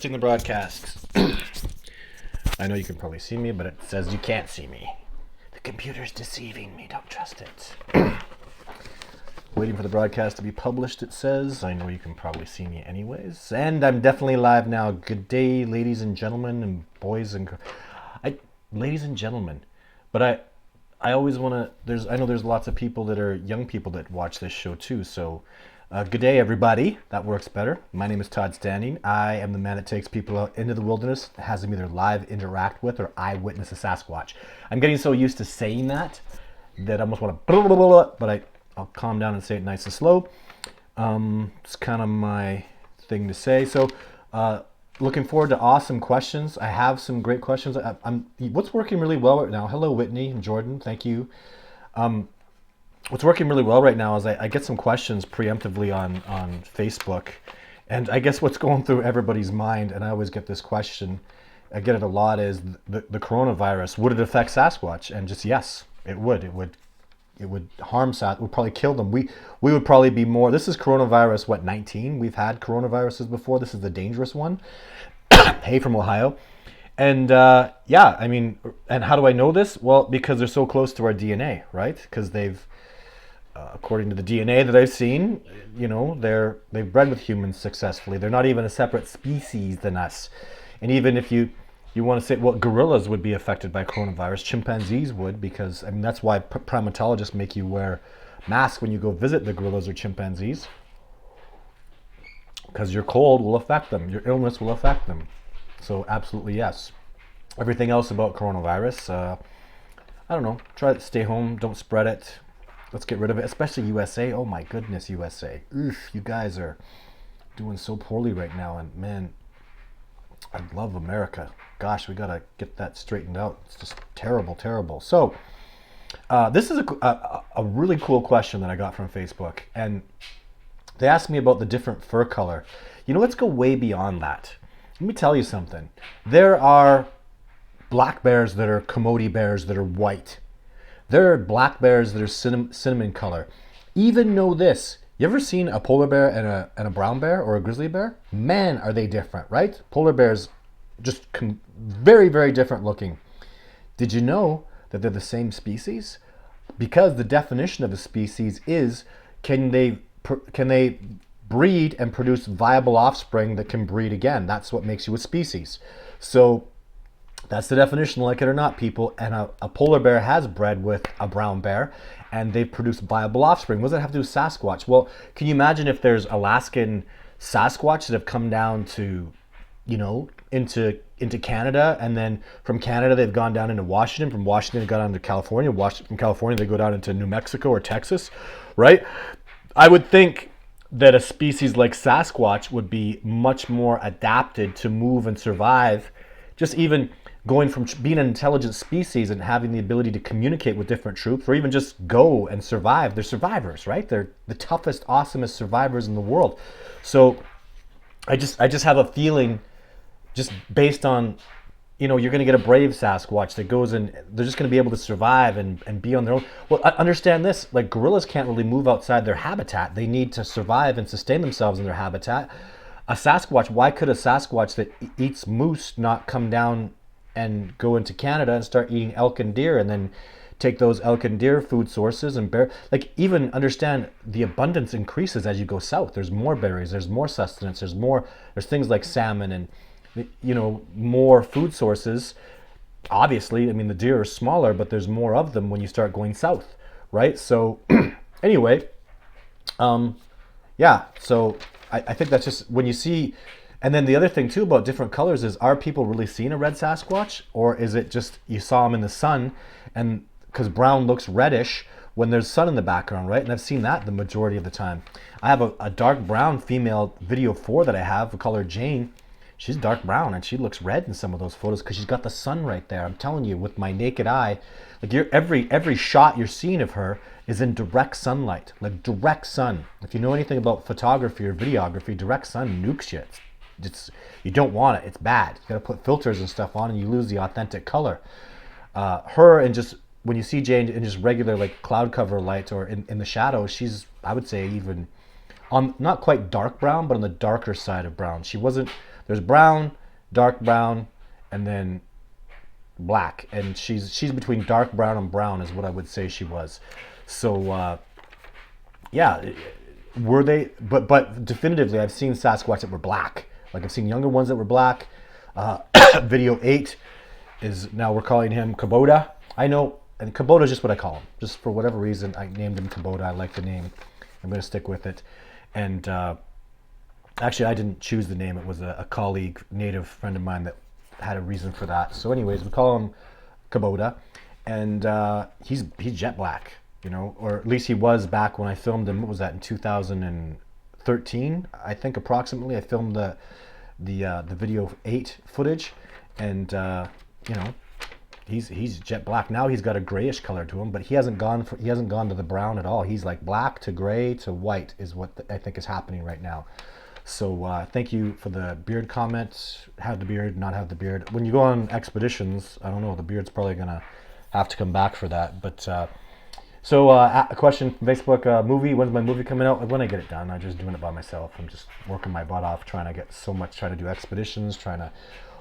In the broadcast. I know you can probably see me, but it says you can't see me. The computer's deceiving me. Don't trust it. Waiting for the broadcast to be published, it says. I know you can probably see me anyways. And I'm definitely live now. Good day, ladies and gentlemen and boys and ladies and gentlemen. But I always want to, I know there's lots of people that are young people that watch this show too, so good day, everybody. That works better. My name is Todd Standing. I am the man that takes people out into the wilderness, has them either live interact with or eyewitness a Sasquatch. I'm getting so used to saying that I almost want to blah, blah, blah, blah, but I'll calm down and say it nice and slow. It's kind of my thing to say. So looking forward to awesome questions. I have some great questions. What's working really well right now? Hello, Whitney and Jordan. Thank you. What's working really well right now is I get some questions preemptively on Facebook, and I guess what's going through everybody's mind, and I always get this question, I get it a lot, is the coronavirus, would it affect Sasquatch? And just yes, it would. It would harm Sasquatch. It would probably kill them. We would probably be more. This is coronavirus, what, 19? We've had coronaviruses before. This is the dangerous one. Hey, from Ohio. And yeah, I mean, and how do I know this? Well, because they're so close to our DNA, right? Because they've according to the DNA that I've seen, you know, they've bred with humans successfully. They're not even a separate species than us. And even if you want to say, well, gorillas would be affected by coronavirus, chimpanzees would, because, I mean, that's why primatologists make you wear masks when you go visit the gorillas or chimpanzees. Because your cold will affect them. Your illness will affect them. So absolutely yes. Everything else about coronavirus, I don't know, try to stay home, don't spread it. Let's get rid of it, especially USA. Oh my goodness, USA. Oof, you guys are doing so poorly right now. And man, I love America. Gosh, we gotta get that straightened out. It's just terrible, terrible. So this is a really cool question that I got from Facebook. And they asked me about the different fur color. You know, let's go way beyond that. Let me tell you something. There are black bears that are Coyote bears that are white. There are black bears that are cinnamon color. Even know this. You ever seen a polar bear and a brown bear or a grizzly bear? Man, are they different, right? Polar bears just very, very different looking. Did you know that they're the same species? Because the definition of a species is, can they breed and produce viable offspring that can breed again? That's what makes you a species. So that's the definition, like it or not, people. And a polar bear has bred with a brown bear, and they've produced viable offspring. What does that have to do with Sasquatch? Well, can you imagine if there's Alaskan Sasquatch that have come down to, you know, into Canada, and then from Canada they've gone down into Washington, from Washington they've gone down to California, from California they go down into New Mexico or Texas, right? I would think that a species like Sasquatch would be much more adapted to move and survive, just even going from being an intelligent species and having the ability to communicate with different troops, or even just go and survive. They're survivors, right? They're the toughest, awesomest survivors in the world. So I just have a feeling, just based on, you know, you're going to get a brave Sasquatch that goes and they're just going to be able to survive and be on their own. Well, understand this, like gorillas can't really move outside their habitat. They need to survive and sustain themselves in their habitat. A Sasquatch, why could a Sasquatch that eats moose not come down and go into Canada and start eating elk and deer, and then take those elk and deer food sources and bear, like, even understand the abundance increases as you go south. There's more berries, there's more sustenance, there's things like salmon and, you know, more food sources. Obviously, I mean, the deer are smaller, but there's more of them when you start going south, right? So anyway, yeah, so I think that's just when you see. And then the other thing too about different colors is, are people really seeing a red Sasquatch, or is it just you saw them in the sun? And because brown looks reddish when there's sun in the background, right? And I've seen that the majority of the time. I have a dark brown female video 4 that I have, the color Jane. She's dark brown and she looks red in some of those photos because she's got the sun right there. I'm telling you, with my naked eye, like every shot you're seeing of her is in direct sunlight, like direct sun. If you know anything about photography or videography, direct sun nukes you. You don't want it. It's bad. You got to put filters and stuff on, and you lose the authentic color. Her, and just when you see Jane in just regular like cloud cover light or in the shadows, she's, I would say, even on not quite dark brown, but on the darker side of brown. She wasn't. There's brown, dark brown, and then black, and she's between dark brown and brown is what I would say she was. So yeah, were they? But definitively, I've seen Sasquatch that were black. Like I've seen younger ones that were black. Video 8 is now we're calling him Kubota. I know, and Kubota is just what I call him. Just for whatever reason, I named him Kubota. I like the name. I'm going to stick with it. And actually, I didn't choose the name. It was a colleague, native friend of mine that had a reason for that. So anyways, we call him Kubota. And he's jet black, you know, or at least he was back when I filmed him. What was that, in 2013? I think approximately. I filmed the video 8 footage, and you know, he's jet black. Now he's got a grayish color to him, but he hasn't gone to the brown at all. He's like black to gray to white is what I think is happening right now. So thank you for the beard comment. Have the beard, not have the beard. When you go on expeditions, I don't know, the beard's probably gonna have to come back for that. But so a question from Facebook, movie, when's my movie coming out? When I get it done. I'm just doing it by myself. I'm just working my butt off, trying to do expeditions, trying to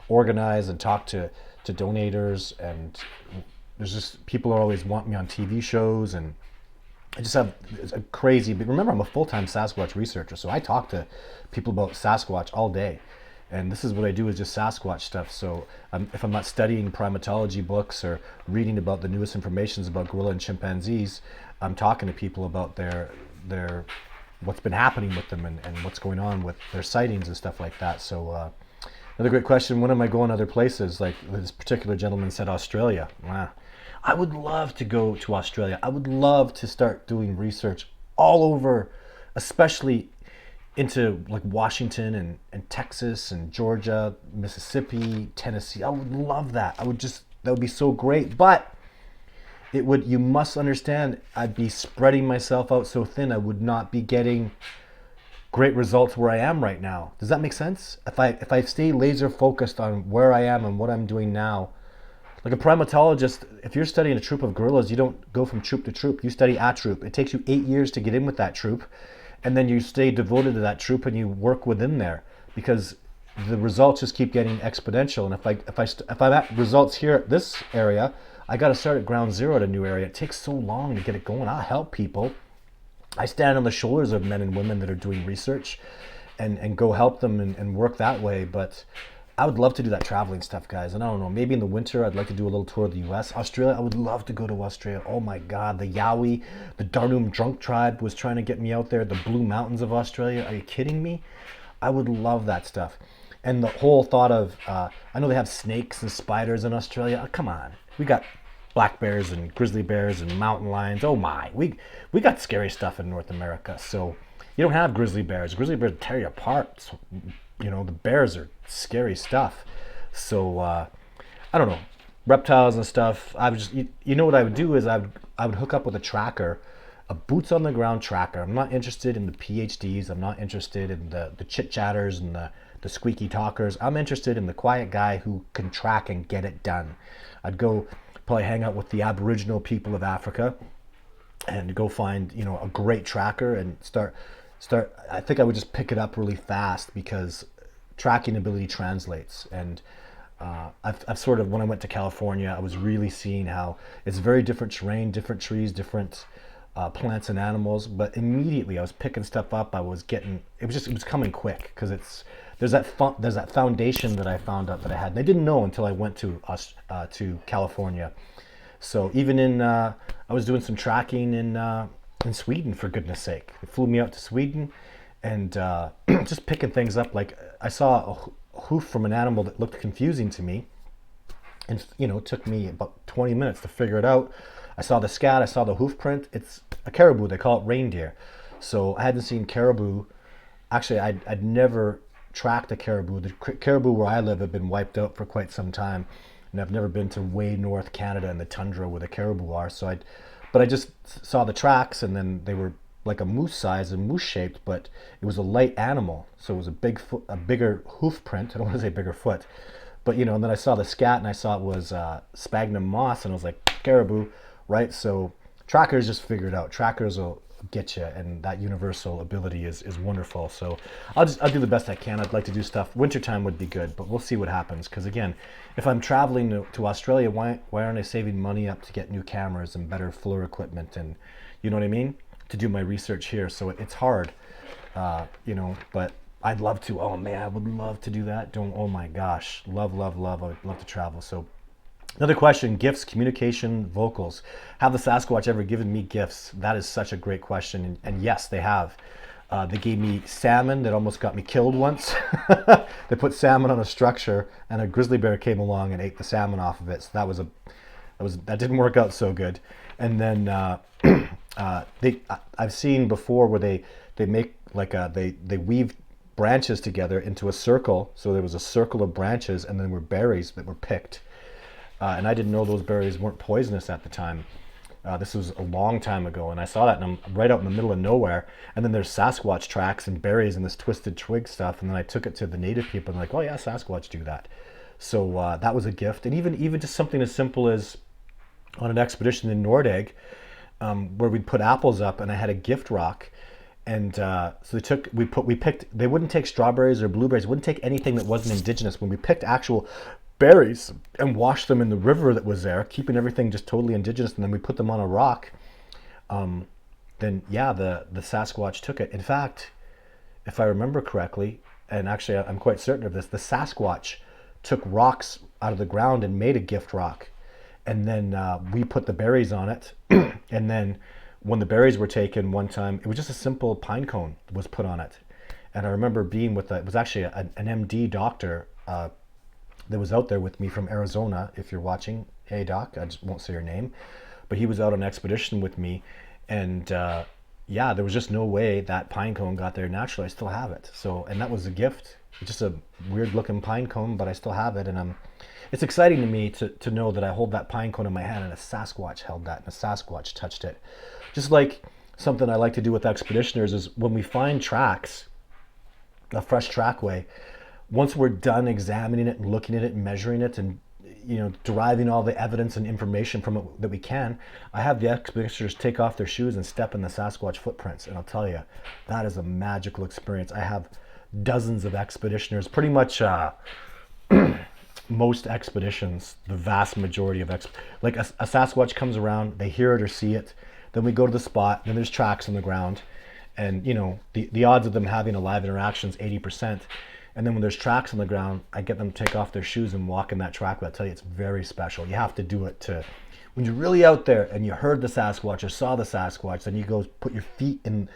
organize and talk to donators, and there's just people are always wanting me on TV shows, and I just have a crazy, but remember, I'm a full-time Sasquatch researcher, so I talk to people about Sasquatch all day, and this is what I do, is just Sasquatch stuff. So if I'm not studying primatology books or reading about the newest information about gorilla and chimpanzees, I'm talking to people about their what's been happening with them, and what's going on with their sightings and stuff like that. So another great question, when am I going other places? Like this particular gentleman said, Australia. Wow. I would love to go to Australia. I would love to start doing research all over, especially into like Washington and Texas and Georgia, Mississippi, Tennessee. I would love that. That would be so great. But you must understand, I'd be spreading myself out so thin, I would not be getting great results where I am right now. Does that make sense? If I stay laser focused on where I am and what I'm doing now, like a primatologist, if you're studying a troop of gorillas, you don't go from troop to troop. You study a troop. It takes you 8 years to get in with that troop, and then you stay devoted to that troop and you work within there, because the results just keep getting exponential. And if I'm at results here at this area, I got to start at ground zero at a new area. It takes so long to get it going. I'll help people. I stand on the shoulders of men and women that are doing research, and go help them and work that way. But I would love to do that traveling stuff, guys. And I don't know, maybe in the winter, I'd like to do a little tour of the U.S. Australia, I would love to go to Australia. Oh my God, the Yowie, the Darnum Drunk Tribe was trying to get me out there. The Blue Mountains of Australia. Are you kidding me? I would love that stuff. And the whole thought of, I know they have snakes and spiders in Australia. Come on. We got black bears and grizzly bears and mountain lions. Oh my, we got scary stuff in North America. So you don't have grizzly bears. Grizzly bears tear you apart. So, you know, the bears are scary stuff. So I don't know, reptiles and stuff. I would just, you know what I would do is I would hook up with a tracker, a boots on the ground tracker. I'm not interested in the PhDs. I'm not interested in the chit chatters and the squeaky talkers. I'm interested in the quiet guy who can track and get it done. I'd go probably hang out with the Aboriginal people of Africa and go find, you know, a great tracker and start. I think I would just pick it up really fast, because tracking ability translates. And I've sort of, when I went to California, I was really seeing how it's very different terrain, different trees, different plants and animals. But immediately I was picking stuff up. It was coming quick, because there's that foundation that I found out that I had, and I didn't know until I went to California. So even I was doing some tracking in Sweden, for goodness sake. They flew me out to Sweden, and just picking things up. Like I saw a hoof from an animal that looked confusing to me, and you know, it took me about 20 minutes to figure it out. I saw the scat, I saw the hoof print. It's a caribou. They call it reindeer. So I hadn't seen caribou. Actually, I'd never tracked a caribou. The caribou where I live have been wiped out for quite some time, and I've never been to way north Canada in the tundra where the caribou are. But I just saw the tracks, and then they were like a moose size and moose shaped, but it was a light animal. So it was a bigger hoof print. I don't want to say bigger foot, but you know, and then I saw the scat, and I saw it was sphagnum moss, and I was like, caribou, right? So trackers just figure it out. Trackers will get you, and that universal ability is wonderful. So I'll do the best I can. I'd like to do stuff. Wintertime would be good, but we'll see what happens. Because again, if I'm traveling to Australia, why aren't I saving money up to get new cameras and better FLIR equipment, and you know what I mean, to do my research here? So it's hard, but I'd love to. Oh man, I would love to do that. Oh my gosh, love. I would love to travel. So another question: gifts, communication, vocals. Have the Sasquatch ever given me gifts? That is such a great question, and yes, they have. They gave me salmon that almost got me killed once. They put salmon on a structure, and a grizzly bear came along and ate the salmon off of it. So that didn't work out so good. And then I've seen before where they make like they weave branches together into a circle. So there was a circle of branches, and then there were berries that were picked. And I didn't know those berries weren't poisonous at the time. This was a long time ago, and I saw that, and I'm right out in the middle of nowhere. And then there's Sasquatch tracks and berries and this twisted twig stuff. And then I took it to the native people, and they're like, "Oh yeah, Sasquatch do that." So that was a gift. And even just something as simple as on an expedition in Nordegg, where we'd put apples up, and I had a gift rock. And so we picked. They wouldn't take strawberries or blueberries. Wouldn't take anything that wasn't indigenous. When we picked actual berries and washed them in the river that was there, keeping everything just totally indigenous, and then we put them on a rock, then yeah, the Sasquatch took it. In fact, if I remember correctly, and actually I'm quite certain of this, the Sasquatch took rocks out of the ground and made a gift rock, and then we put the berries on it. And then when the berries were taken one time, it was just a simple pine cone was put on it. And I remember being with it was actually an MD doctor that was out there with me from Arizona. If you're watching, hey doc, I just won't say your name, but he was out on an expedition with me, and yeah, there was just no way that pine cone got there naturally. I still have it. So, and that was a gift. It's just a weird looking pine cone, but I still have it, and it's exciting to me to know that I hold that pine cone in my hand, and a Sasquatch held that, and a Sasquatch touched it. Just like something I like to do with expeditioners is when we find tracks, a fresh trackway, once we're done examining it and looking at it and measuring it and deriving all the evidence and information from it that we can, I have the expeditioners take off their shoes and step in the Sasquatch footprints, and I'll tell you, that is a magical experience. I have dozens of expeditioners, pretty much most expeditions, the vast majority of like a Sasquatch comes around, they hear it or see it, then we go to the spot, then there's tracks on the ground, and the odds of them having a live interaction is 80%. And then when there's tracks on the ground, I get them to take off their shoes and walk in that track. But I tell you, it's very special. You have to do it when you're really out there and you heard the Sasquatch or saw the Sasquatch, then you go put your feet in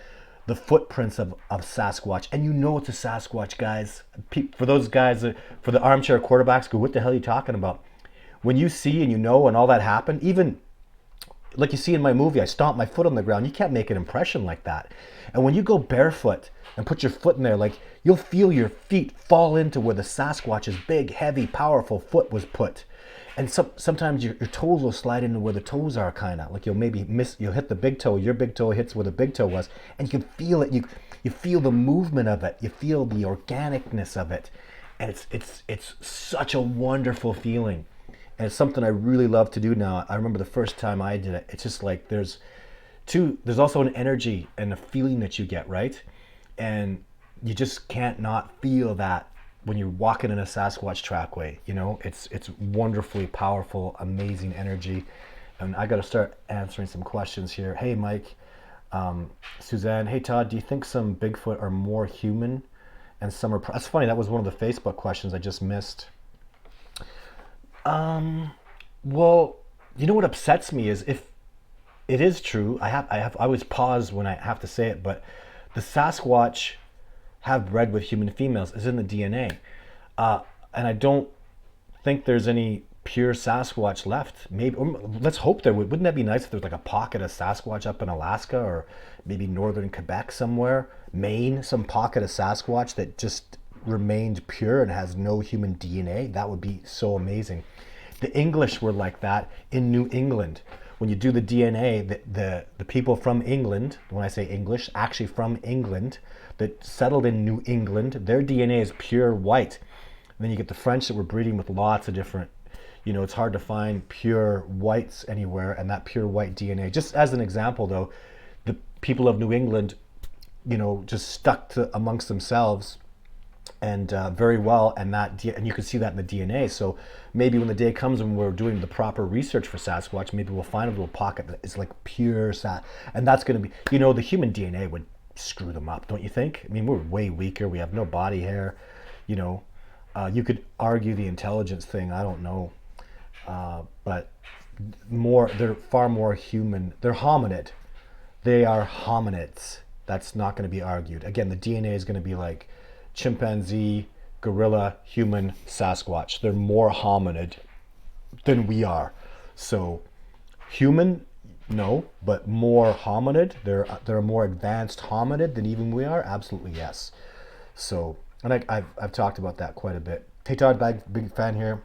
the footprints of Sasquatch, and it's a Sasquatch, guys. For those guys, for the armchair quarterbacks, go, what the hell are you talking about? When you see and and all that happened, even like you see in my movie, I stomp my foot on the ground. You can't make an impression like that. And when you go barefoot and put your foot in there, like you'll feel your feet fall into where the Sasquatch's big, heavy, powerful foot was put. And sometimes your toes will slide into where the toes are, kind of like you'll maybe you'll hit the big toe. Your big toe hits where the big toe was, and you can feel it. You feel the movement of it. You feel the organicness of it, and it's such a wonderful feeling. And it's something I really love to do now. I remember the first time I did it. It's just like there's also an energy and a feeling that you get, right? And you just can't not feel that when you're walking in a Sasquatch trackway. It's wonderfully powerful, amazing energy. And I got to start answering some questions here. Hey, Mike, Suzanne. Hey, Todd. Do you think some Bigfoot are more human, and some are? That's funny. That was one of the Facebook questions I just missed. Well, what upsets me is if it is true. I always pause when I have to say it, but the Sasquatch have bred with human females is in the DNA, and I don't think there's any pure Sasquatch left. Maybe let's hope there would. Wouldn't that be nice if there's like a pocket of Sasquatch up in Alaska or maybe northern Quebec somewhere, Maine, some pocket of Sasquatch that just remained pure and has no human DNA? That would be so amazing. The English were like that in New England. When you do the DNA, the people from England, when I say English, actually from England, that settled in New England, their DNA is pure white. And then you get the French that were breeding with lots of different, it's hard to find pure whites anywhere, and that pure white DNA. Just as an example though, people of New England, just stuck to amongst themselves and very well, and and you can see that in the DNA. So maybe when the day comes when we're doing the proper research for Sasquatch, maybe we'll find a little pocket that is like pure and that's going to be, the human DNA would screw them up, don't you think? I mean, we're way weaker. We have no body hair. You could argue the intelligence thing. I don't know, but they're far more human. They're hominid. They are hominids. That's not going to be argued. Again, the DNA is going to be like chimpanzee, gorilla, human, Sasquatch. They're more hominid than we are. So human, no, but more hominid. They're a more advanced hominid than even we are. Absolutely yes. So, and I've talked about that quite a bit. Hey Todd, big fan here.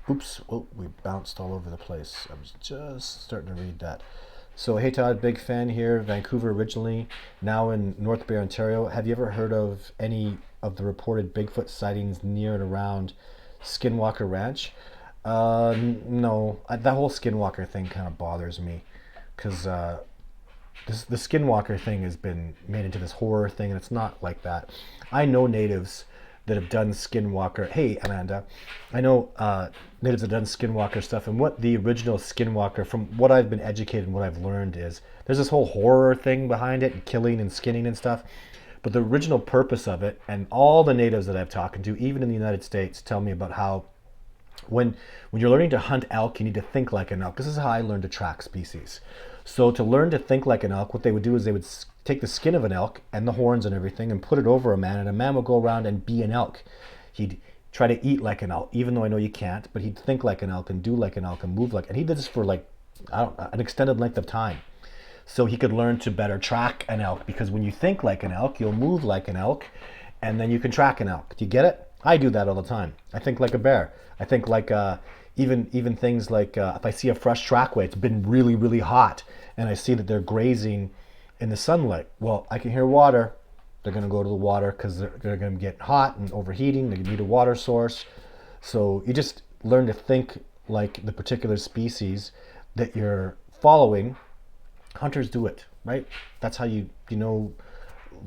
Oops, we bounced all over the place. I was just starting to read that. So, hey Todd, big fan here, Vancouver originally, now in North Bay, Ontario. Have you ever heard of any of the reported Bigfoot sightings near and around Skinwalker Ranch? No, that whole Skinwalker thing kind of bothers me, because the Skinwalker thing has been made into this horror thing, and it's not like that. I know natives that have done Skinwalker. Hey, Amanda, I know natives that have done Skinwalker stuff, and what the original Skinwalker, from what I've been educated and what I've learned, is there's this whole horror thing behind it, and killing and skinning and stuff. But the original purpose of it, and all the natives that I've talked to, even in the United States, tell me about how when you're learning to hunt elk, you need to think like an elk. This is how I learned to track species. So to learn to think like an elk, what they would do is they would take the skin of an elk and the horns and everything and put it over a man, and a man would go around and be an elk. He'd try to eat like an elk, even though I know you can't, but he'd think like an elk and do like an elk and move like, and he did this for like, an extended length of time. So he could learn to better track an elk, because when you think like an elk, you'll move like an elk, and then you can track an elk. Do you get it? I do that all the time. I think like a bear. I think like even things like if I see a fresh trackway, it's been really, really hot, and I see that they're grazing in the sunlight. Well, I can hear water. They're going to go to the water because they're going to get hot and overheating. They need a water source. So you just learn to think like the particular species that you're following. Hunters do it, right? That's how you know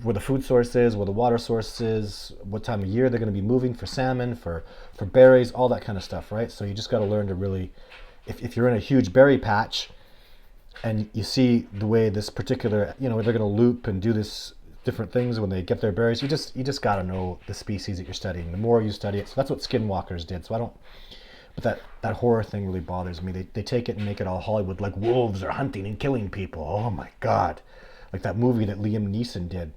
where the food source is, where the water source is, what time of year they're going to be moving for salmon, for berries, all that kind of stuff, right? So you just got to learn to really, if you're in a huge berry patch and you see the way this particular, they're going to loop and do this different things when they get their berries, you just got to know the species that you're studying. The more you study it, so that's what Skinwalkers did. So but that horror thing really bothers me. They take it and make it all Hollywood, like wolves are hunting and killing people. Oh my God. Like that movie that Liam Neeson did.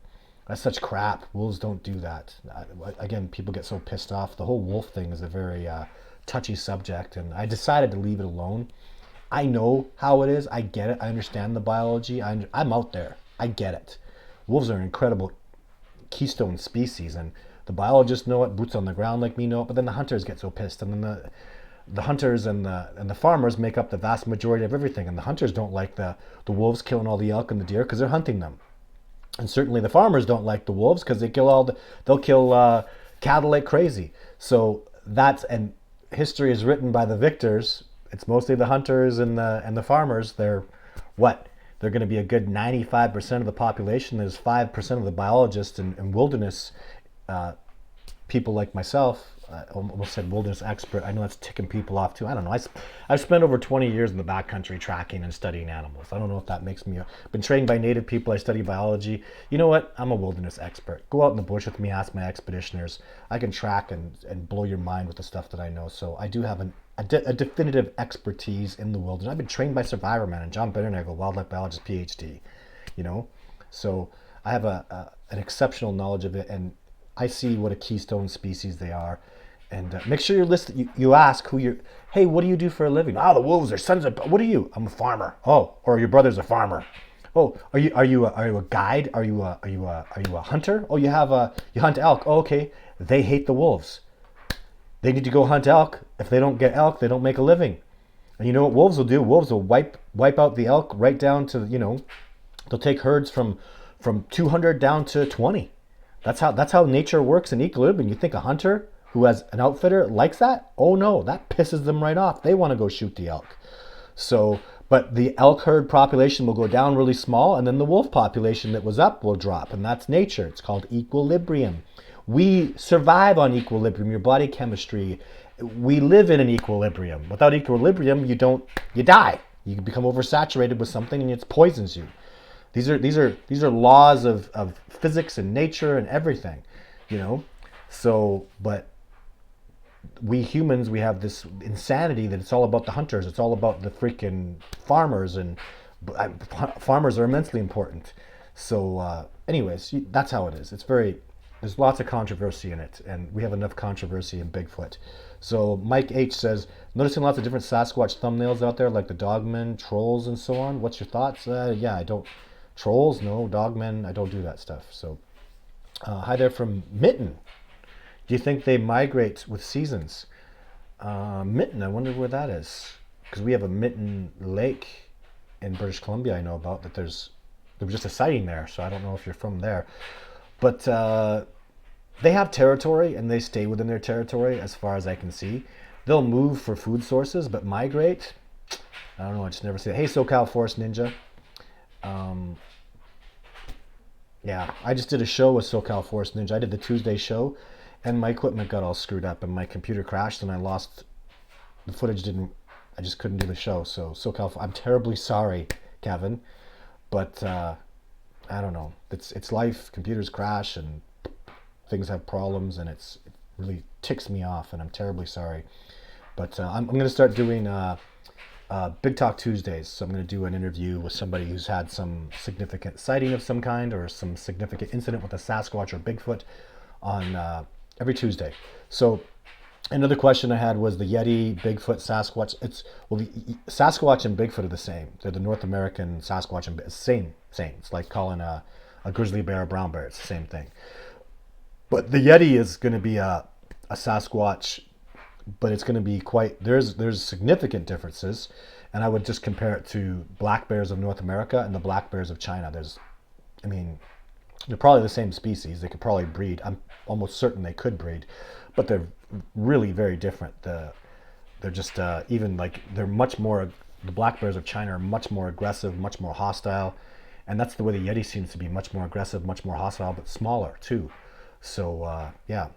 That's such crap. Wolves don't do that. Again, people get so pissed off. The whole wolf thing is a very touchy subject, and I decided to leave it alone. I know how it is. I get it. I understand the biology. I'm out there. I get it. Wolves are an incredible keystone species, and the biologists know it. Boots on the ground like me know it. But then the hunters get so pissed, and then the hunters and the farmers make up the vast majority of everything. And the hunters don't like the wolves killing all the elk and the deer because they're hunting them. And certainly the farmers don't like the wolves because they'll kill cattle like crazy. So and history is written by the victors. It's mostly the hunters and the farmers. They're going to be a good 95% of the population. There's 5% of the biologists and wilderness people like myself. I almost said wilderness expert. I know that's ticking people off too. I don't know. I've spent over 20 years in the backcountry tracking and studying animals. I don't know if that makes me. Been trained by native people. I study biology. You know what? I'm a wilderness expert. Go out in the bush with me. Ask my expeditioners. I can track and blow your mind with the stuff that I know. So I do have a definitive expertise in the wilderness. I've been trained by Survivorman and John Bitternagel, wildlife biologist, PhD. So I have an exceptional knowledge of it, and I see what a keystone species they are. And make sure you're listening. You ask who you're. Hey, what do you do for a living? Oh, the wolves are sons of. What are you? I'm a farmer. Oh, or your brother's a farmer. Oh, are you a guide? Are you a hunter? Oh, you hunt elk. Oh, okay. They hate the wolves. They need to go hunt elk. If they don't get elk, they don't make a living. And you know what wolves will do? Wolves will wipe out the elk right down to they'll take herds from 200 down to 20. That's how nature works in equilibrium. You think a hunter who has an outfitter likes that? Oh no, that pisses them right off. They want to go shoot the elk. So, But the elk herd population will go down really small, and then the wolf population that was up will drop, and that's nature. It's called equilibrium. We survive on equilibrium, your body chemistry. We live in an equilibrium. Without equilibrium, you die. You become oversaturated with something and it poisons you. These are laws of physics and nature and everything, you know. So, but we humans, we have this insanity that it's all about the hunters. It's all about the freaking farmers, and farmers are immensely important. So, anyways, that's how it is. There's lots of controversy in it, and we have enough controversy in Bigfoot. So Mike H says, noticing lots of different Sasquatch thumbnails out there, like the dogmen, trolls, and so on. What's your thoughts? Yeah, I don't. Trolls, no. Dogmen, I don't do that stuff. So, hi there from Mitten. Do you think they migrate with seasons? Mitten, I wonder where that is. Because we have a Mitten Lake in British Columbia I know about. There was just a sighting there, so I don't know if you're from there. But they have territory, and they stay within their territory as far as I can see. They'll move for food sources, but migrate, I don't know, I just never see it. Hey, SoCal Forest Ninja. Yeah, I just did a show with SoCal Forest Ninja. I did the Tuesday show, and my equipment got all screwed up, and my computer crashed, and I lost the footage. I just couldn't do the show. So SoCal, I'm terribly sorry, Kevin, but I don't know. It's life. Computers crash, and things have problems, and it really ticks me off, and I'm terribly sorry. But I'm going to start doing Big Talk Tuesdays. So I'm going to do an interview with somebody who's had some significant sighting of some kind, or some significant incident with a Sasquatch or Bigfoot on every Tuesday. So another question I had was the Yeti, Bigfoot, Sasquatch. The Sasquatch and Bigfoot are the same. They're the North American Sasquatch and same. It's like calling a grizzly bear a brown bear. It's the same thing. But the Yeti is going to be a Sasquatch, but it's going to be there's significant differences, and I would just compare it to black bears of North America and the black bears of China. They're probably the same species. They could probably breed. I'm almost certain they could breed, but they're really very different. They're just they're much more. The black bears of China are much more aggressive, much more hostile, and that's the way the Yeti seems to be, much more aggressive, much more hostile, but smaller too. So yeah.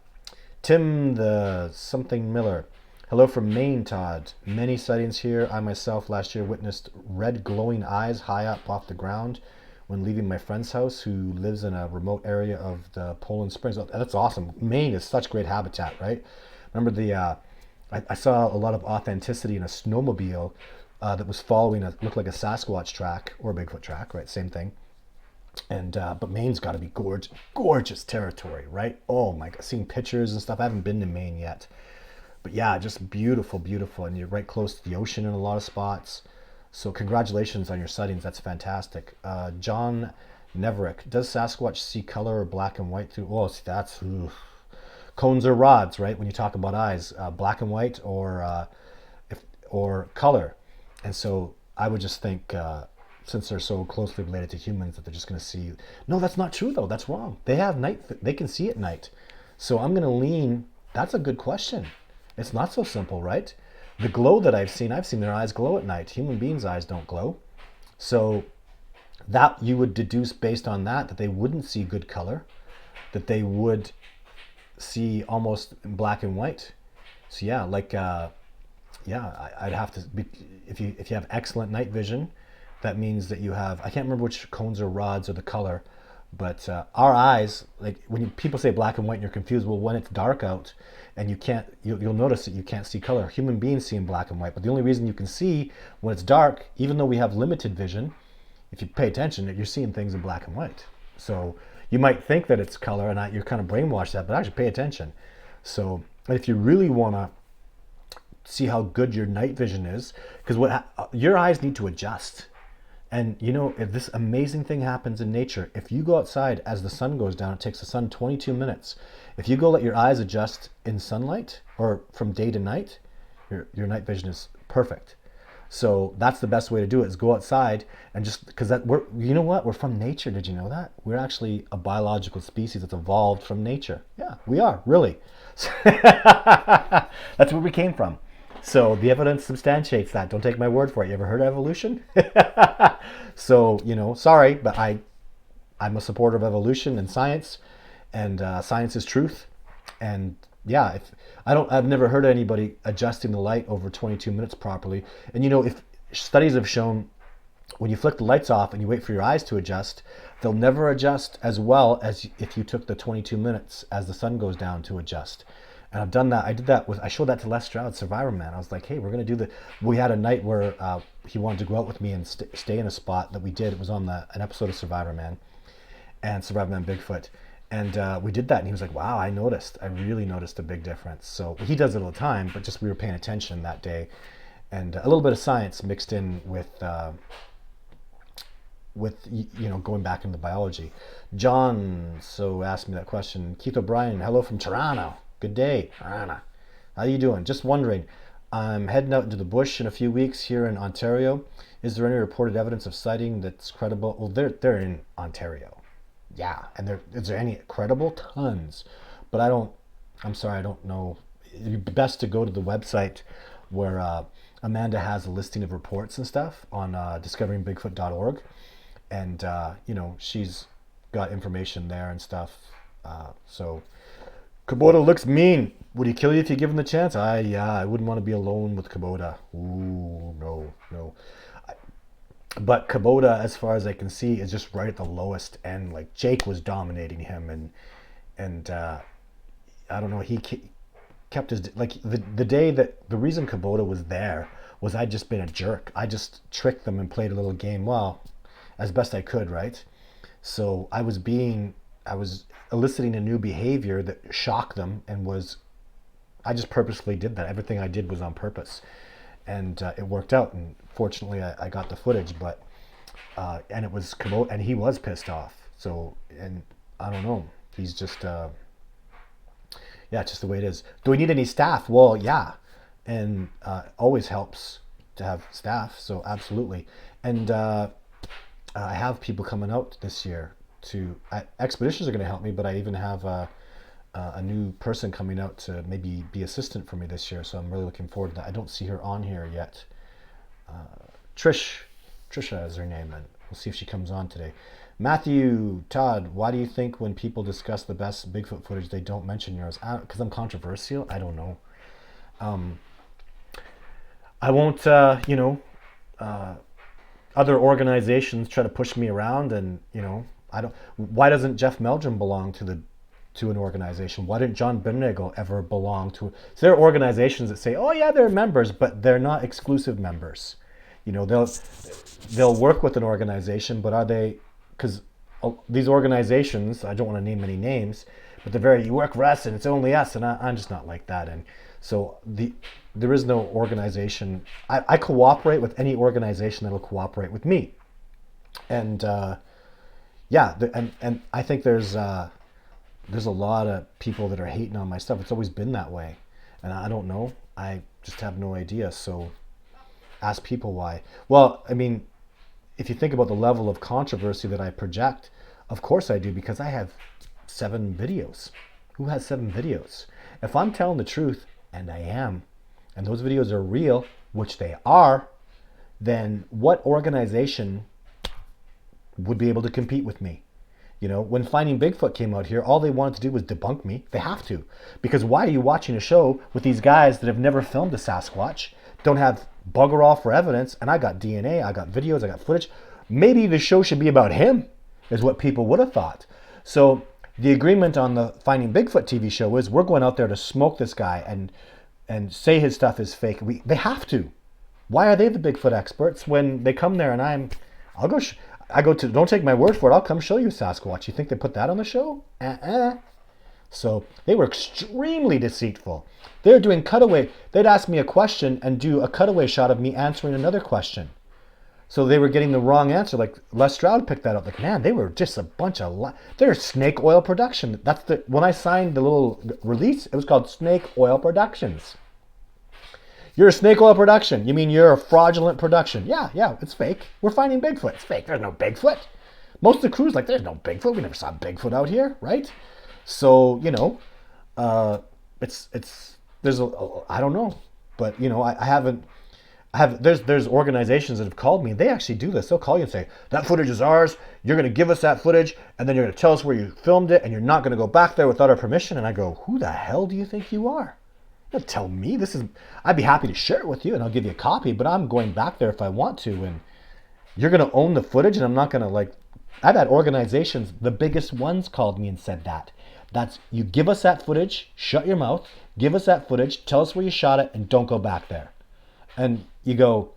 Tim the something Miller. Hello from Maine, Todd. Many sightings here. I myself last year witnessed red glowing eyes high up off the ground when leaving my friend's house, who lives in a remote area of the Poland Springs. Oh, that's awesome. Maine is such great habitat, right? Remember I saw a lot of authenticity in a snowmobile that was following looked like a Sasquatch track or a Bigfoot track, right? Same thing. And but Maine's got to be gorgeous territory, right? Oh my God, seeing pictures and stuff. I haven't been to Maine yet, but yeah, just beautiful, and you're right close to the ocean in a lot of spots. So congratulations on your sightings. That's fantastic. John Neverick, does Sasquatch see color or black and white through? Oh, see, that's cones or rods, right? When you talk about eyes, black and white or color. And so I would just think, since they're so closely related to humans, that they're just going to see. No, that's not true though. That's wrong. They have night. They can see at night. So I'm going to lean. That's a good question. It's not so simple, right? The glow that I've seen their eyes glow at night. Human beings' eyes don't glow. So that you would deduce based on that they wouldn't see good color, that they would see almost black and white. So yeah, I'd have to be, if you have excellent night vision, that means that you have, I can't remember which cones or rods or the color, but our eyes, like when people say black and white and you're confused, well, when it's dark out and you'll notice that you can't see color. Human beings see in black and white, but the only reason you can see when it's dark, even though we have limited vision, if you pay attention, you're seeing things in black and white. So you might think that it's color and you're kind of brainwashed that, but actually pay attention. So if you really want to see how good your night vision is, because your eyes need to adjust. And if this amazing thing happens in nature, if you go outside as the sun goes down, it takes the sun 22 minutes. If you go let your eyes adjust in sunlight or from day to night, your night vision is perfect. So that's the best way to do it, is go outside and just, because we're from nature. Did you know that? We're actually a biological species that's evolved from nature. Yeah, we are, really. That's where we came from. So the evidence substantiates that. Don't take my word for it. You ever heard of evolution? So, sorry, but I'm a supporter of evolution and science, and science is truth. And yeah, I've never heard of anybody adjusting the light over 22 minutes properly. And if studies have shown when you flick the lights off and you wait for your eyes to adjust, they'll never adjust as well as if you took the 22 minutes as the sun goes down to adjust. And I've done that. I showed that to Les Stroud, Survivor Man. I was like, hey, we're going to do we had a night where he wanted to go out with me and stay in a spot that we did. It was on an episode of Survivor Man and Survivor Man Bigfoot. And we did that, and he was like, wow, I really noticed a big difference. So he does it all the time, but just we were paying attention that day. And a little bit of science mixed in with going back into biology. John asked me that question. Keith O'Brien, hello from Toronto. Good day, Toronto. How you doing? Just wondering, I'm heading out into the bush in a few weeks here in Ontario. Is there any reported evidence of sighting that's credible? Well, they're in Ontario. Yeah, and is there any credible? Tons. But I'm sorry, I don't know. It'd be best to go to the website where Amanda has a listing of reports and stuff on discoveringbigfoot.org. And, she's got information there and stuff. So Kubota looks mean. Would he kill you if you give him the chance? I wouldn't want to be alone with Kubota. Ooh, no. But Kubota, as far as I can see, is just right at the lowest end. Like Jake was dominating him, and I don't know. He kept his the day that the reason Kubota was there was I'd just been a jerk. I just tricked them and played a little game, as best I could, right? So I was eliciting a new behavior that shocked them, and I just purposefully did that. Everything I did was on purpose. And it worked out, and fortunately I got the footage, but and it was Kubota, and he was pissed off. So, and I don't know, he's just it's just the way it is. Do we need any staff? Well, yeah, and always helps to have staff, so absolutely. And I have people coming out this year expeditions are going to help me, but I even have a new person coming out to maybe be assistant for me this year, so I'm really looking forward to that. I don't see her on here yet. Trisha is her name, and we'll see if she comes on today. Matthew, Todd, why do you think when people discuss the best Bigfoot footage they don't mention yours? Because I'm controversial? I don't know. I won't, other organizations try to push me around, and I don't. Why doesn't Jeff Meldrum belong to an organization? Why didn't John Benegel ever belong to? So there are organizations that say, oh yeah, they're members, but they're not exclusive members. They'll work with an organization, but are they? Because these organizations, I don't want to name any names, but you work for us and it's only us, and I'm just not like that. And so there is no organization. I cooperate with any organization that'll cooperate with me. And and I think there's a lot of people that are hating on my stuff. It's always been that way, and I don't know. I just have no idea. So ask people why. Well, I mean, if you think about the level of controversy that I project, of course I do, because I have 7 videos. Who has 7 videos? If I'm telling the truth, and I am, and those videos are real, which they are, then what organization would be able to compete with me? When Finding Bigfoot came out here, all they wanted to do was debunk me. They have to. Because why are you watching a show with these guys that have never filmed a Sasquatch, don't have bugger all for evidence, and I got DNA, I got videos, I got footage. Maybe the show should be about him, is what people would have thought. So the agreement on the Finding Bigfoot TV show is we're going out there to smoke this guy and say his stuff is fake. They have to. Why are they the Bigfoot experts when they come there and don't take my word for it, I'll come show you Sasquatch. You think they put that on the show? So they were extremely deceitful. They're doing cutaway. They'd ask me a question and do a cutaway shot of me answering another question. So they were getting the wrong answer. Like Les Stroud picked that up. Like, man, they were just a bunch of they're snake oil production. When I signed the little release, it was called Snake Oil Productions. You're a snake oil production. You mean you're a fraudulent production? Yeah, it's fake. We're finding Bigfoot. It's fake. There's no Bigfoot. Most of the crew's like, there's no Bigfoot. We never saw Bigfoot out here, right? So, I don't know. But I haven't. There's organizations that have called me. They actually do this. They'll call you and say, that footage is ours. You're going to give us that footage, and then you're going to tell us where you filmed it, and you're not going to go back there without our permission. And I go, who the hell do you think you are? Don't tell me. I'd be happy to share it with you, and I'll give you a copy, but I'm going back there if I want to, and you're going to own the footage, and I'm not going to I've had organizations, the biggest ones, called me and said that. That's, you give us that footage, shut your mouth, give us that footage, tell us where you shot it, and don't go back there. And you go,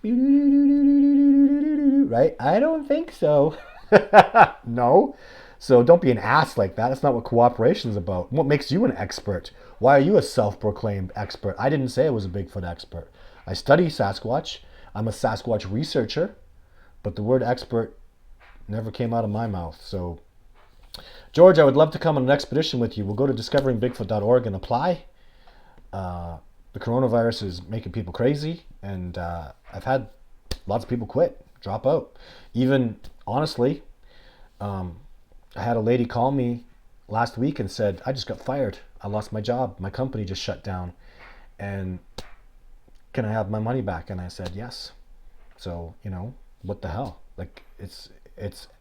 right? I don't think so. No. So don't be an ass like that. That's not what cooperation is about. What makes you an expert? Why are you a self-proclaimed expert? I didn't say I was a Bigfoot expert. I study Sasquatch. I'm a Sasquatch researcher. But the word expert never came out of my mouth. So, George, I would love to come on an expedition with you. We'll go to discoveringbigfoot.org and apply. The coronavirus is making people crazy, and I've had lots of people quit, drop out. Even, honestly, I had a lady call me last week and said, I just got fired. I lost my job. My company just shut down. And can I have my money back? And I said, yes. So, what the hell? It's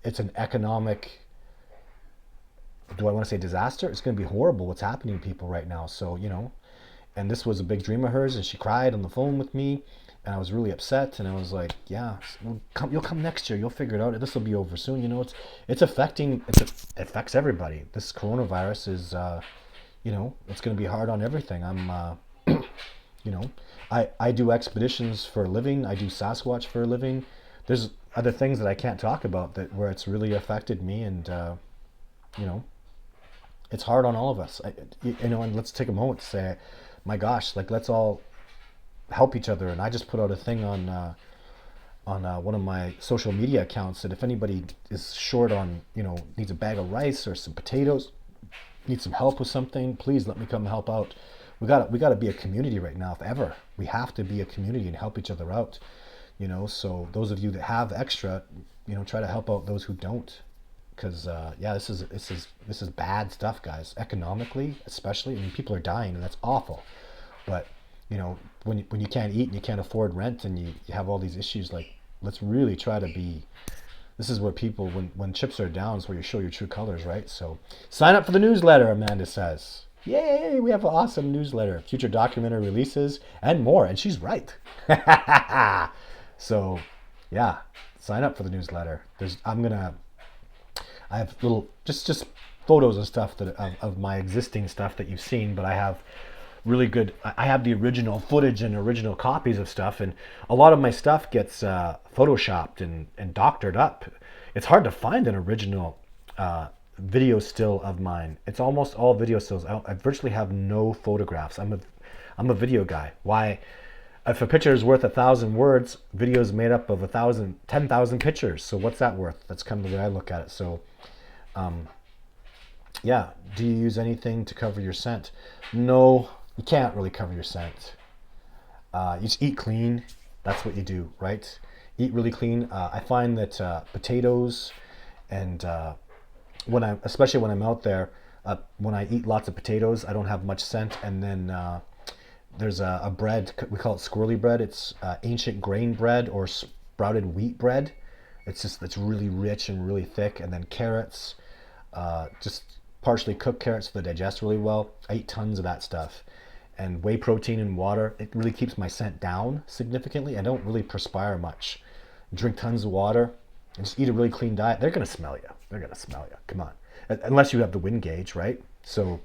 an economic, do I want to say disaster? It's going to be horrible what's happening to people right now. So, and this was a big dream of hers, and she cried on the phone with me, and I was really upset, and I was like, yeah, you'll come next year, you'll figure it out, this will be over soon. It affects everybody. This coronavirus is, it's going to be hard on everything. I do expeditions for a living, I do Sasquatch for a living. There's other things that I can't talk about where it's really affected me, and it's hard on all of us. And let's take a moment to say, my gosh, let's all help each other. And I just put out a thing on one of my social media accounts that if anybody is short on, needs a bag of rice or some potatoes, needs some help with something, please let me come help out. We got to be a community right now. If ever, we have to be a community and help each other out. So those of you that have extra, try to help out those who don't. Because this is bad stuff, guys. Economically, especially, people are dying, and that's awful. But when you can't eat and you can't afford rent, and you have all these issues, let's really try to be. This is where people, when chips are down, is where you show your true colors, right? So sign up for the newsletter, Amanda says. Yay, we have an awesome newsletter, future documentary releases, and more. And she's right. So yeah, sign up for the newsletter. I have little just photos and stuff of my existing stuff that you've seen, but I have really good. I have the original footage and original copies of stuff, and a lot of my stuff gets photoshopped and doctored up. It's hard to find an original video still of mine. It's almost all video stills. I virtually have no photographs. I'm a video guy. Why? If a picture is worth 1,000 words, video is made up of 10,000 pictures. So what's that worth? That's kind of the way I look at it. So, yeah. Do you use anything to cover your scent? No, you can't really cover your scent. You just eat clean. That's what you do, right? Eat really clean. I find that potatoes and especially when I'm out there, when I eat lots of potatoes, I don't have much scent. And then there's a bread, we call it squirrely bread. It's ancient grain bread or sprouted wheat bread. It's really rich and really thick. And then carrots, just partially cooked carrots so they digest really well. I eat tons of that stuff. And whey protein and water, it really keeps my scent down significantly. I don't really perspire much. Drink tons of water and just eat a really clean diet. They're going to smell you. Come on. Unless you have the wind gauge, right? So,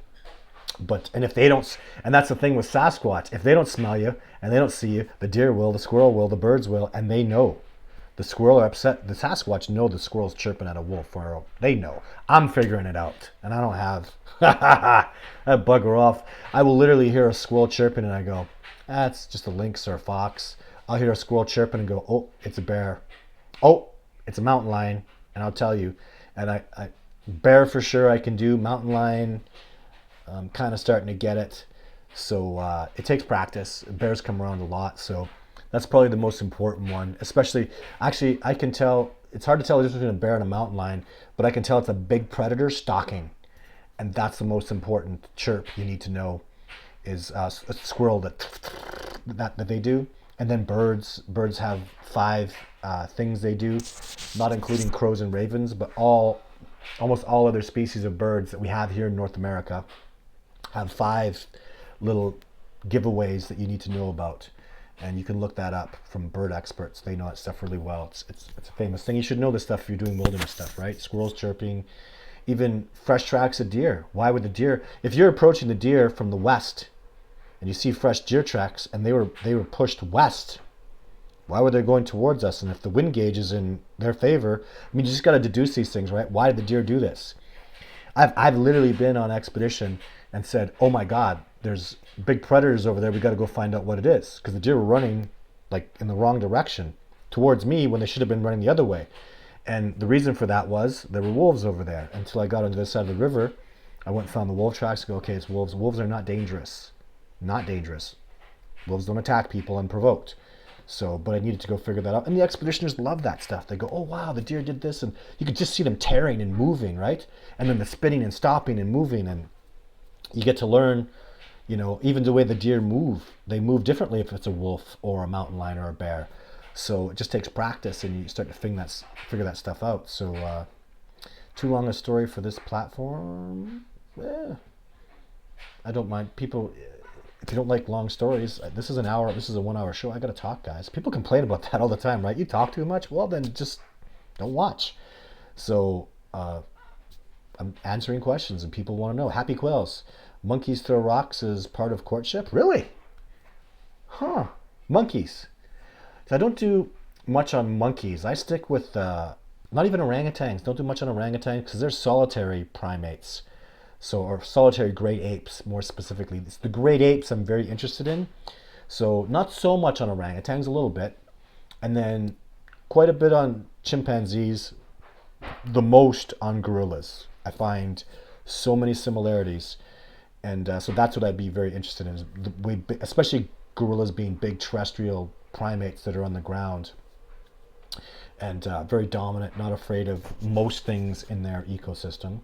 and if they don't, and that's the thing with Sasquatch, if they don't smell you and they don't see you, the deer will, the squirrel will, the birds will, and they know. The squirrel are upset. The Sasquatch know the squirrel's chirping at a wolf, or they know. I'm figuring it out, and I don't have that bugger off. I will literally hear a squirrel chirping, and I go, that's just a lynx or a fox. I'll hear a squirrel chirping and go, oh, it's a bear. Oh, it's a mountain lion, and I'll tell you. And I bear for sure I can do. Mountain lion, I'm kind of starting to get it. So it takes practice. Bears come around a lot, so that's probably the most important one. Especially, actually, I can tell, it's hard to tell the difference between a bear and a mountain lion, but I can tell it's a big predator stalking. And that's the most important chirp you need to know is a squirrel that they do. And then birds have 5 things they do, not including crows and ravens, but almost all other species of birds that we have here in North America have 5 little giveaways that you need to know about. And you can look that up from bird experts. They know that stuff really well. It's a famous thing. You should know this stuff if you're doing wilderness stuff, right? Squirrels chirping, even fresh tracks of deer. Why would the deer, if you're approaching the deer from the west and you see fresh deer tracks and they were pushed west, why were they going towards us? And if the wind gauge is in their favor, I mean, you just got to deduce these things, right? Why did the deer do this? I've literally been on expedition and said, oh my God, there's big predators over there. We got to go find out what it is. Because the deer were running like in the wrong direction towards me when they should have been running the other way. And the reason for that was there were wolves over there. Until I got on this side of the river, I went and found the wolf tracks. Go, okay, it's wolves. Wolves are not dangerous. Not dangerous. Wolves don't attack people unprovoked. So, but I needed to go figure that out. And the expeditioners love that stuff. They go, oh wow, the deer did this. And you could just see them tearing and moving, right? And then the spinning and stopping and moving. And you get to learn, you know, even the way the deer move. They move differently if it's a wolf or a mountain lion or a bear. So it just takes practice and you start to figure that stuff out. So too long a story for this platform? Yeah. I don't mind. People, if you don't like long stories, this is an hour, this is a 1 hour show. I got to talk, guys. People complain about that all the time, right? You talk too much? Well, then just don't watch. So I'm answering questions and people want to know. Happy Quails. Monkeys throw rocks as part of courtship? Really? Huh. Monkeys. So I don't do much on monkeys. I stick with, not even orangutans. Don't do much on orangutans because they're solitary primates. So, or solitary great apes, more specifically. It's the great apes I'm very interested in. So not so much on orangutans, a little bit. And then quite a bit on chimpanzees, the most on gorillas. I find so many similarities. And so that's what I'd be very interested in, the way, especially gorillas being big terrestrial primates that are on the ground and very dominant, not afraid of most things in their ecosystem.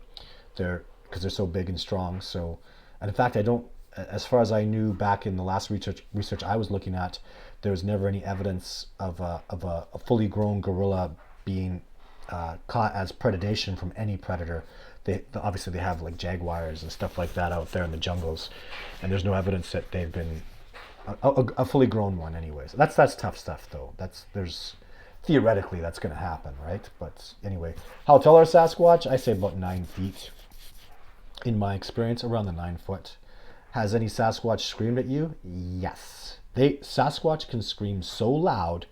Because they're so big and strong. So, and in fact, I don't, as far as I knew back in the last research I was looking at, there was never any evidence of a fully grown gorilla being caught as predation from any predator. Obviously they have like jaguars and stuff like that out there in the jungles, and there's no evidence that they've been a fully grown one anyways. That's tough stuff though. There's theoretically that's going to happen, right? But anyway, how tall are Sasquatch? I say about 9 feet. In my experience, around the 9 foot. Has any Sasquatch screamed at you? Yes. Sasquatch can scream so loud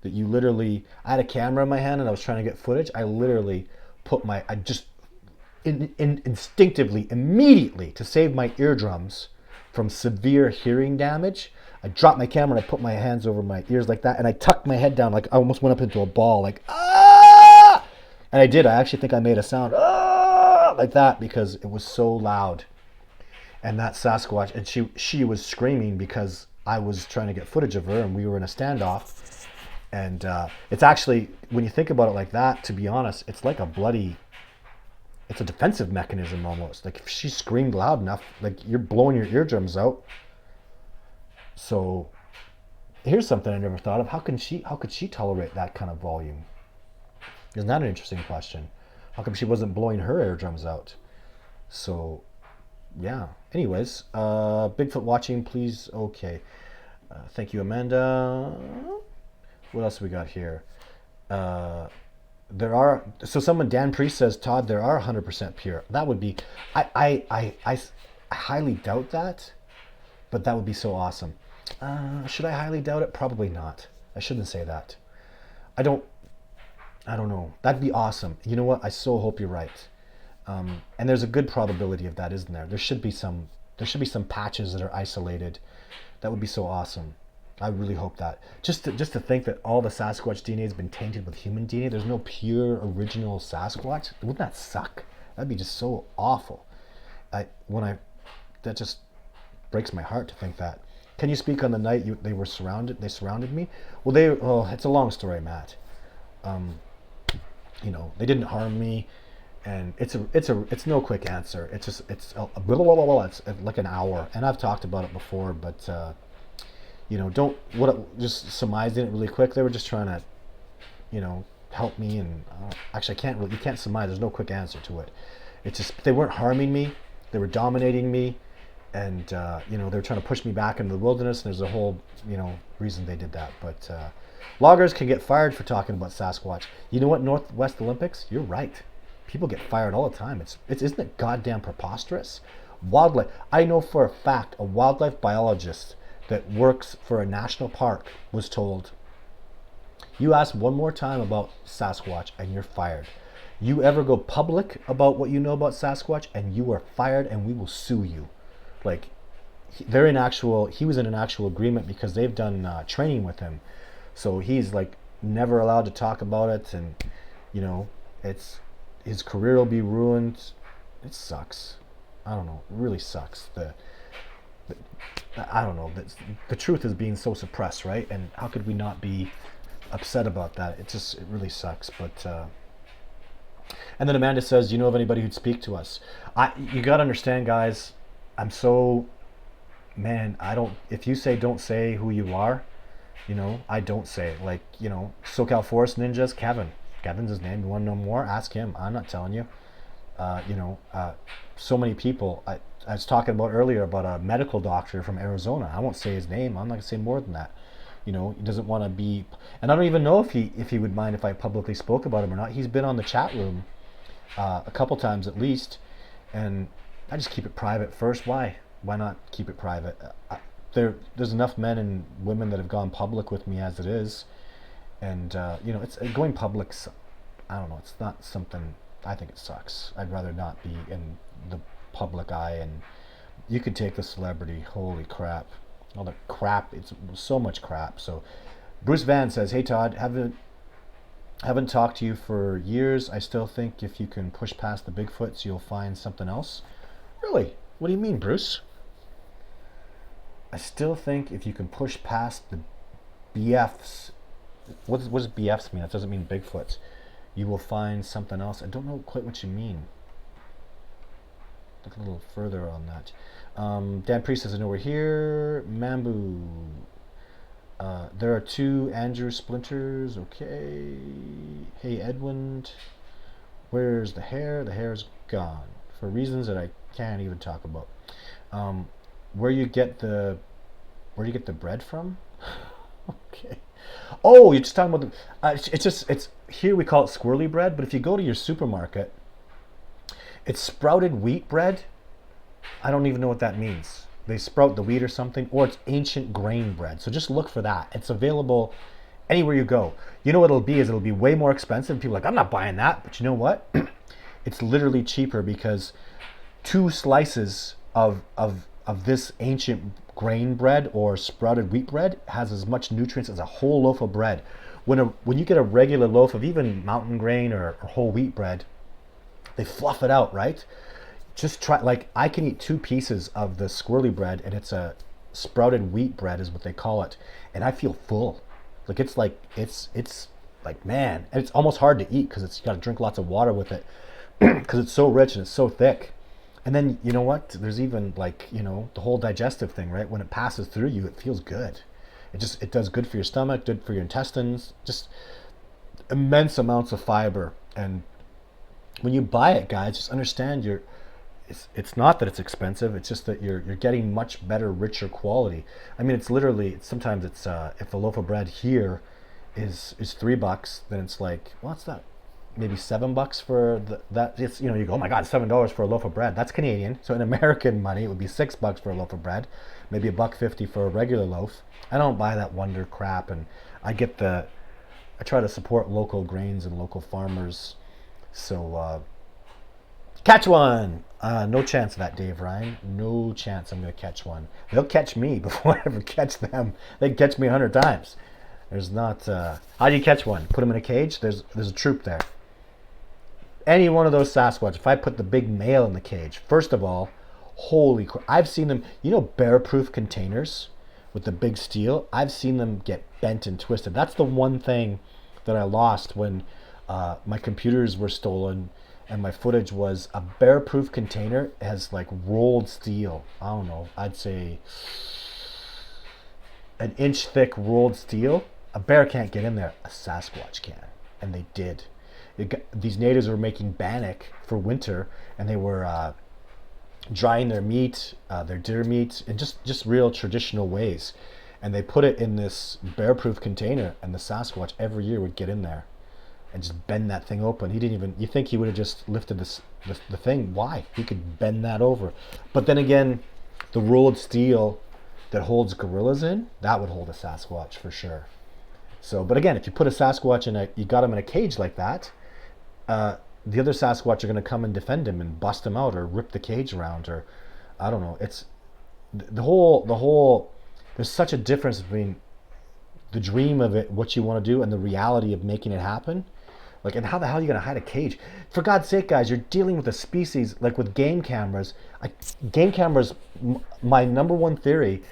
that you literally, I had a camera in my hand and I was trying to get footage. I literally I just instinctively, immediately, to save my eardrums from severe hearing damage, I dropped my camera and I put my hands over my ears like that and I tucked my head down like I almost went up into a ball, like, ah! And I did. I actually think I made a sound, ah! Like that because it was so loud. And that Sasquatch, and she was screaming because I was trying to get footage of her and we were in a standoff. And it's actually, when you think about it like that, to be honest, it's like it's a defensive mechanism almost. Like if she screamed loud enough, like you're blowing your eardrums out. So here's something I never thought of. How could she tolerate that kind of volume? Isn't that an interesting question? How come she wasn't blowing her eardrums out? So yeah. Anyways, Bigfoot watching, please. Okay. Thank you, Amanda. What else we got here? Someone, Dan Priest says, Todd, there are 100% pure. That would be, I highly doubt that, but that would be so awesome. Should I highly doubt it? Probably not. I shouldn't say that. I don't know. That'd be awesome. You know what? I so hope you're right. And there's a good probability of that, isn't there? There should be some patches that are isolated. That would be so awesome. I really hope that. Just to think that all the Sasquatch DNA has been tainted with human DNA. There's no pure original Sasquatch. Wouldn't that suck? That'd be just so awful. That just breaks my heart to think that. Can you speak on the night they surrounded me? Well, it's a long story, Matt. They didn't harm me. and it's no quick answer. Blah, blah, blah, blah. It's like an hour, and I've talked about it before, but just surmising it really quick. They were just trying to, help me, and actually you can't surmise. There's no quick answer to it. It's just they weren't harming me, they were dominating me, and they were trying to push me back into the wilderness. And there's a whole reason they did that, but. Loggers can get fired for talking about Sasquatch. You know what, Northwest Olympics? You're right. People get fired all the time. Isn't it goddamn preposterous? Wildlife. I know for a fact a wildlife biologist that works for a national park was told, you ask one more time about Sasquatch and you're fired. You ever go public about what you know about Sasquatch and you are fired and we will sue you. Like, he was in an actual agreement because they've done training with him. So he's like never allowed to talk about it, and his career will be ruined. It sucks. I don't know. It really sucks. I don't know. The truth is being so suppressed, right? And how could we not be upset about that? It really sucks. But and then Amanda says, "Do you know of anybody who'd speak to us?" You gotta understand, guys. I'm so I don't. If you say don't say who you are. I don't say it. Like, SoCal Forest Ninjas, Kevin's his name. You want to know more? Ask him. I'm not telling you. So many people. I was talking about earlier about a medical doctor from Arizona. I won't say his name. I'm not going to say more than that. He doesn't want to be, and I don't even know if he would mind if I publicly spoke about him or not. He's been on the chat room a couple times at least, and I just keep it private first. Why not keep it private? There's enough men and women that have gone public with me as it is, and it's going public. I don't know. It's not something. I think it sucks. I'd rather not be in the public eye. And you could take the celebrity. Holy crap! All the crap. It's so much crap. So, Bruce Van says, "Hey Todd, haven't talked to you for years. I still think if you can push past the Bigfoots, you'll find something else." Really? What do you mean, Bruce? I still think if you can push past the BFs, what does BFs mean? That doesn't mean Bigfoots. You will find something else. I don't know quite what you mean. Look a little further on that. Dan Priest says, I know we're here. Mambu. There are 2 Andrew Splinters. Okay. Hey, Edwin. Where's the hair? The hair's gone. For reasons that I can't even talk about. Where you get the bread from? Okay. Oh, you're just talking about it's here we call it squirrely bread, but if you go to your supermarket, it's sprouted wheat bread. I don't even know what that means. They sprout the wheat or something, or it's ancient grain bread. So just look for that. It's available anywhere you go. You know what it'll be way more expensive. People are like, I'm not buying that, but you know what? It's literally cheaper because 2 slices of this ancient grain bread or sprouted wheat bread has as much nutrients as a whole loaf of bread. When you get a regular loaf of even mountain grain or whole wheat bread, they fluff it out, right? Just try, like, I can eat 2 pieces of the squirrely bread, and it's a sprouted wheat bread is what they call it, and I feel full. It's like man, and it's almost hard to eat because you got to drink lots of water with it because it's so rich and it's so thick. And then, you know what? There's even the whole digestive thing, right? When it passes through you, it feels good. It does good for your stomach, good for your intestines, just immense amounts of fiber. And when you buy it, guys, just understand it's not that it's expensive. It's just that you're getting much better, richer quality. I mean, sometimes it's if a loaf of bread here is $3, then it's like, well, it's not. Maybe $7 for that. It's you go, oh my God, $7 for a loaf of bread. That's Canadian. So in American money, it would be $6 for a loaf of bread, maybe $1.50 for a regular loaf. I don't buy that wonder crap, and I try to support local grains and local farmers. So catch one. No chance of that, Dave Ryan. No chance I'm gonna catch one. They'll catch me before I ever catch them. They can catch me 100 times. There's not. How do you catch one? Put them in a cage. There's a troop there. Any one of those Sasquatch, if I put the big male in the cage, first of all, holy crap, I've seen them, bear-proof containers with the big steel, I've seen them get bent and twisted. That's the one thing that I lost when my computers were stolen and my footage was a bear-proof container. It has like rolled steel. I don't know. I'd say an inch thick rolled steel. A bear can't get in there. A Sasquatch can, and they did. These natives were making bannock for winter, and they were drying their meat, their deer meat, in just real traditional ways. And they put it in this bear-proof container, and the Sasquatch every year would get in there and just bend that thing open. He didn't even, you think he would have just lifted the thing? Why? He could bend that over. But then again, the rolled steel that holds gorillas in, that would hold a Sasquatch for sure. So, but again, if you put a Sasquatch you got him in a cage like that, the other Sasquatch are going to come and defend him and bust him out or rip the cage around, or I don't know. It's the whole. There's such a difference between the dream of it, what you want to do, and the reality of making it happen. Like, and how the hell are you going to hide a cage? For God's sake, guys, you're dealing with a species, like with game cameras. Game cameras, my number one theory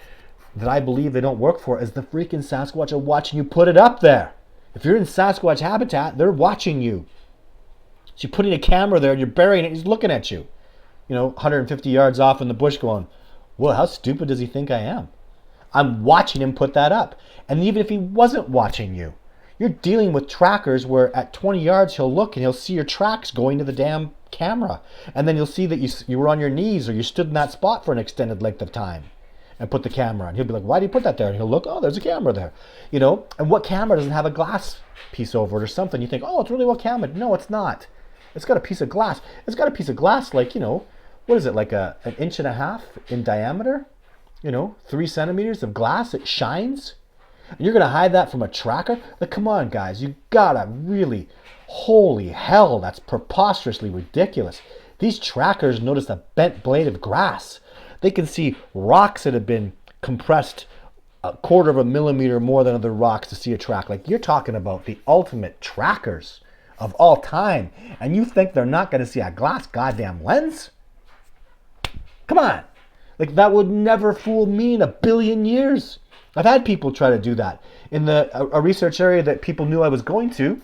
that I believe they don't work for is the freaking Sasquatch are watching you put it up there. If you're in Sasquatch habitat, they're watching you. So you're putting a camera there and you're burying it, he's looking at you. 150 yards off in the bush going, well, how stupid does he think I am? I'm watching him put that up. And even if he wasn't watching you, you're dealing with trackers where at 20 yards he'll look and he'll see your tracks going to the damn camera. And then you'll see that you were on your knees or you stood in that spot for an extended length of time and put the camera on. He'll be like, why do you put that there? And he'll look, oh, there's a camera there. And what camera doesn't have a glass piece over it or something? You think, oh, it's really well camera. No, it's not. It's got a piece of glass. It's got a piece of glass like, what is it, like an inch and a half in diameter? 3 centimeters of glass. It shines. And you're going to hide that from a tracker? Like, come on, guys. You gotta really, holy hell, that's preposterously ridiculous. These trackers notice a bent blade of grass. They can see rocks that have been compressed a quarter of a millimeter more than other rocks to see a track. Like, you're talking about the ultimate trackers of all time. And you think they're not going to see a glass goddamn lens? Come on. Like, that would never fool me in a billion years. I've had people try to do that. In a research area that people knew I was going to,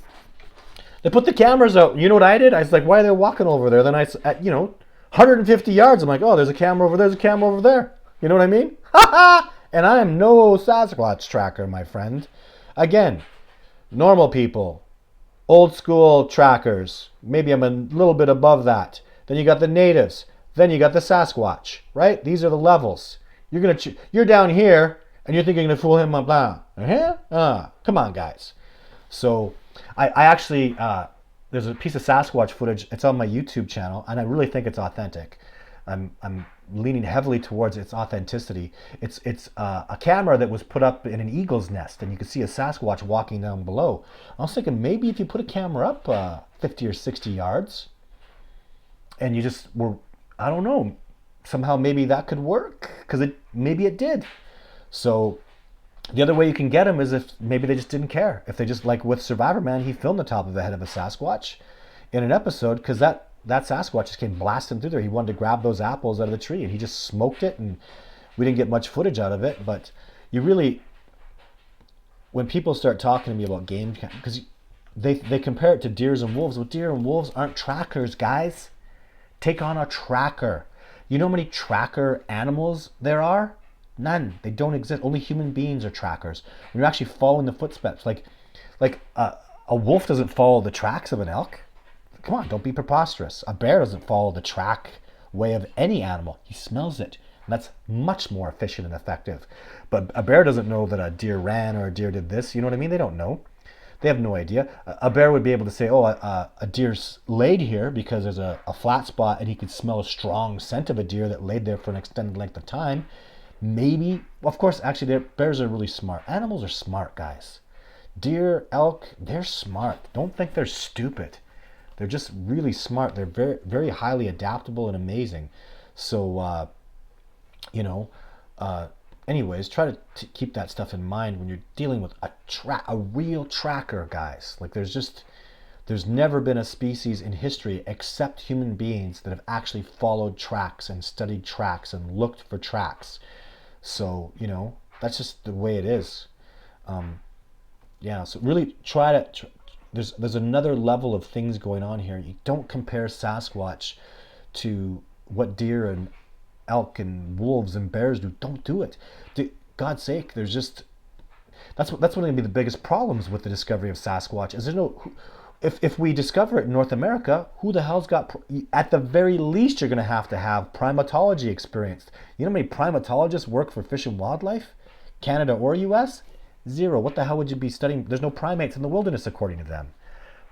they put the cameras out. You know what I did? I was like, why are they walking over there? Then at 150 yards, I'm like, oh, there's a camera over there, there's a camera over there. You know what I mean? Ha ha! And I am no Sasquatch tracker, my friend. Again, normal people, old school trackers. Maybe I'm a little bit above that. Then you got the natives. Then you got the Sasquatch, right? These are the levels. You're down here, and you're thinking you're going to fool him up down. Come on, guys. So I actually, there's a piece of Sasquatch footage. It's on my YouTube channel, and I really think it's authentic. I'm leaning heavily towards its authenticity. It's a camera that was put up in an eagle's nest, and you can see a Sasquatch walking down below. I was thinking maybe if you put a camera up 50 or 60 yards, and you just were, I don't know, somehow maybe that could work, because maybe it did. So the other way you can get them is if maybe they just didn't care. If they just, like with Survivor Man, he filmed the top of the head of a Sasquatch in an episode because that Sasquatch just came blasting through there. He wanted to grab those apples out of the tree, and he just smoked it, and we didn't get much footage out of it. But you really, when people start talking to me about game, because they compare it to deers and wolves. Well, deer and wolves aren't trackers, guys. Take on a tracker. You know how many tracker animals there are? None. They don't exist. Only human beings are trackers. When you're actually following the footsteps, like a wolf doesn't follow the tracks of an elk. Come on, don't be preposterous. A bear doesn't follow the track way of any animal. He smells it. And that's much more efficient and effective. But a bear doesn't know that a deer ran or a deer did this. You know what I mean? They don't know. They have no idea. A bear would be able to say, oh, a deer's laid here because there's a flat spot, and he could smell a strong scent of a deer that laid there for an extended length of time. Maybe, of course, actually, bears are really smart. Animals are smart, guys. Deer, elk, they're smart. Don't think they're stupid. They're just really smart. They're very, very highly adaptable and amazing. So, anyways, try to keep that stuff in mind when you're dealing with a real tracker, guys. Like, there's never been a species in history except human beings that have actually followed tracks and studied tracks and looked for tracks. So, that's just the way it is. So really try to there's another level of things going on here. You don't compare Sasquatch to what deer and elk and wolves and bears do. Don't do it. God's sake, there's just that's one going to be the biggest problems with the discovery of Sasquatch. Is there's no if we discover it in North America, who the hell's got? At the very least, you're going to have primatology experience. You know how many primatologists work for Fish and Wildlife, Canada or U.S.? Zero. What the hell would you be studying? There's no primates in the wilderness, according to them,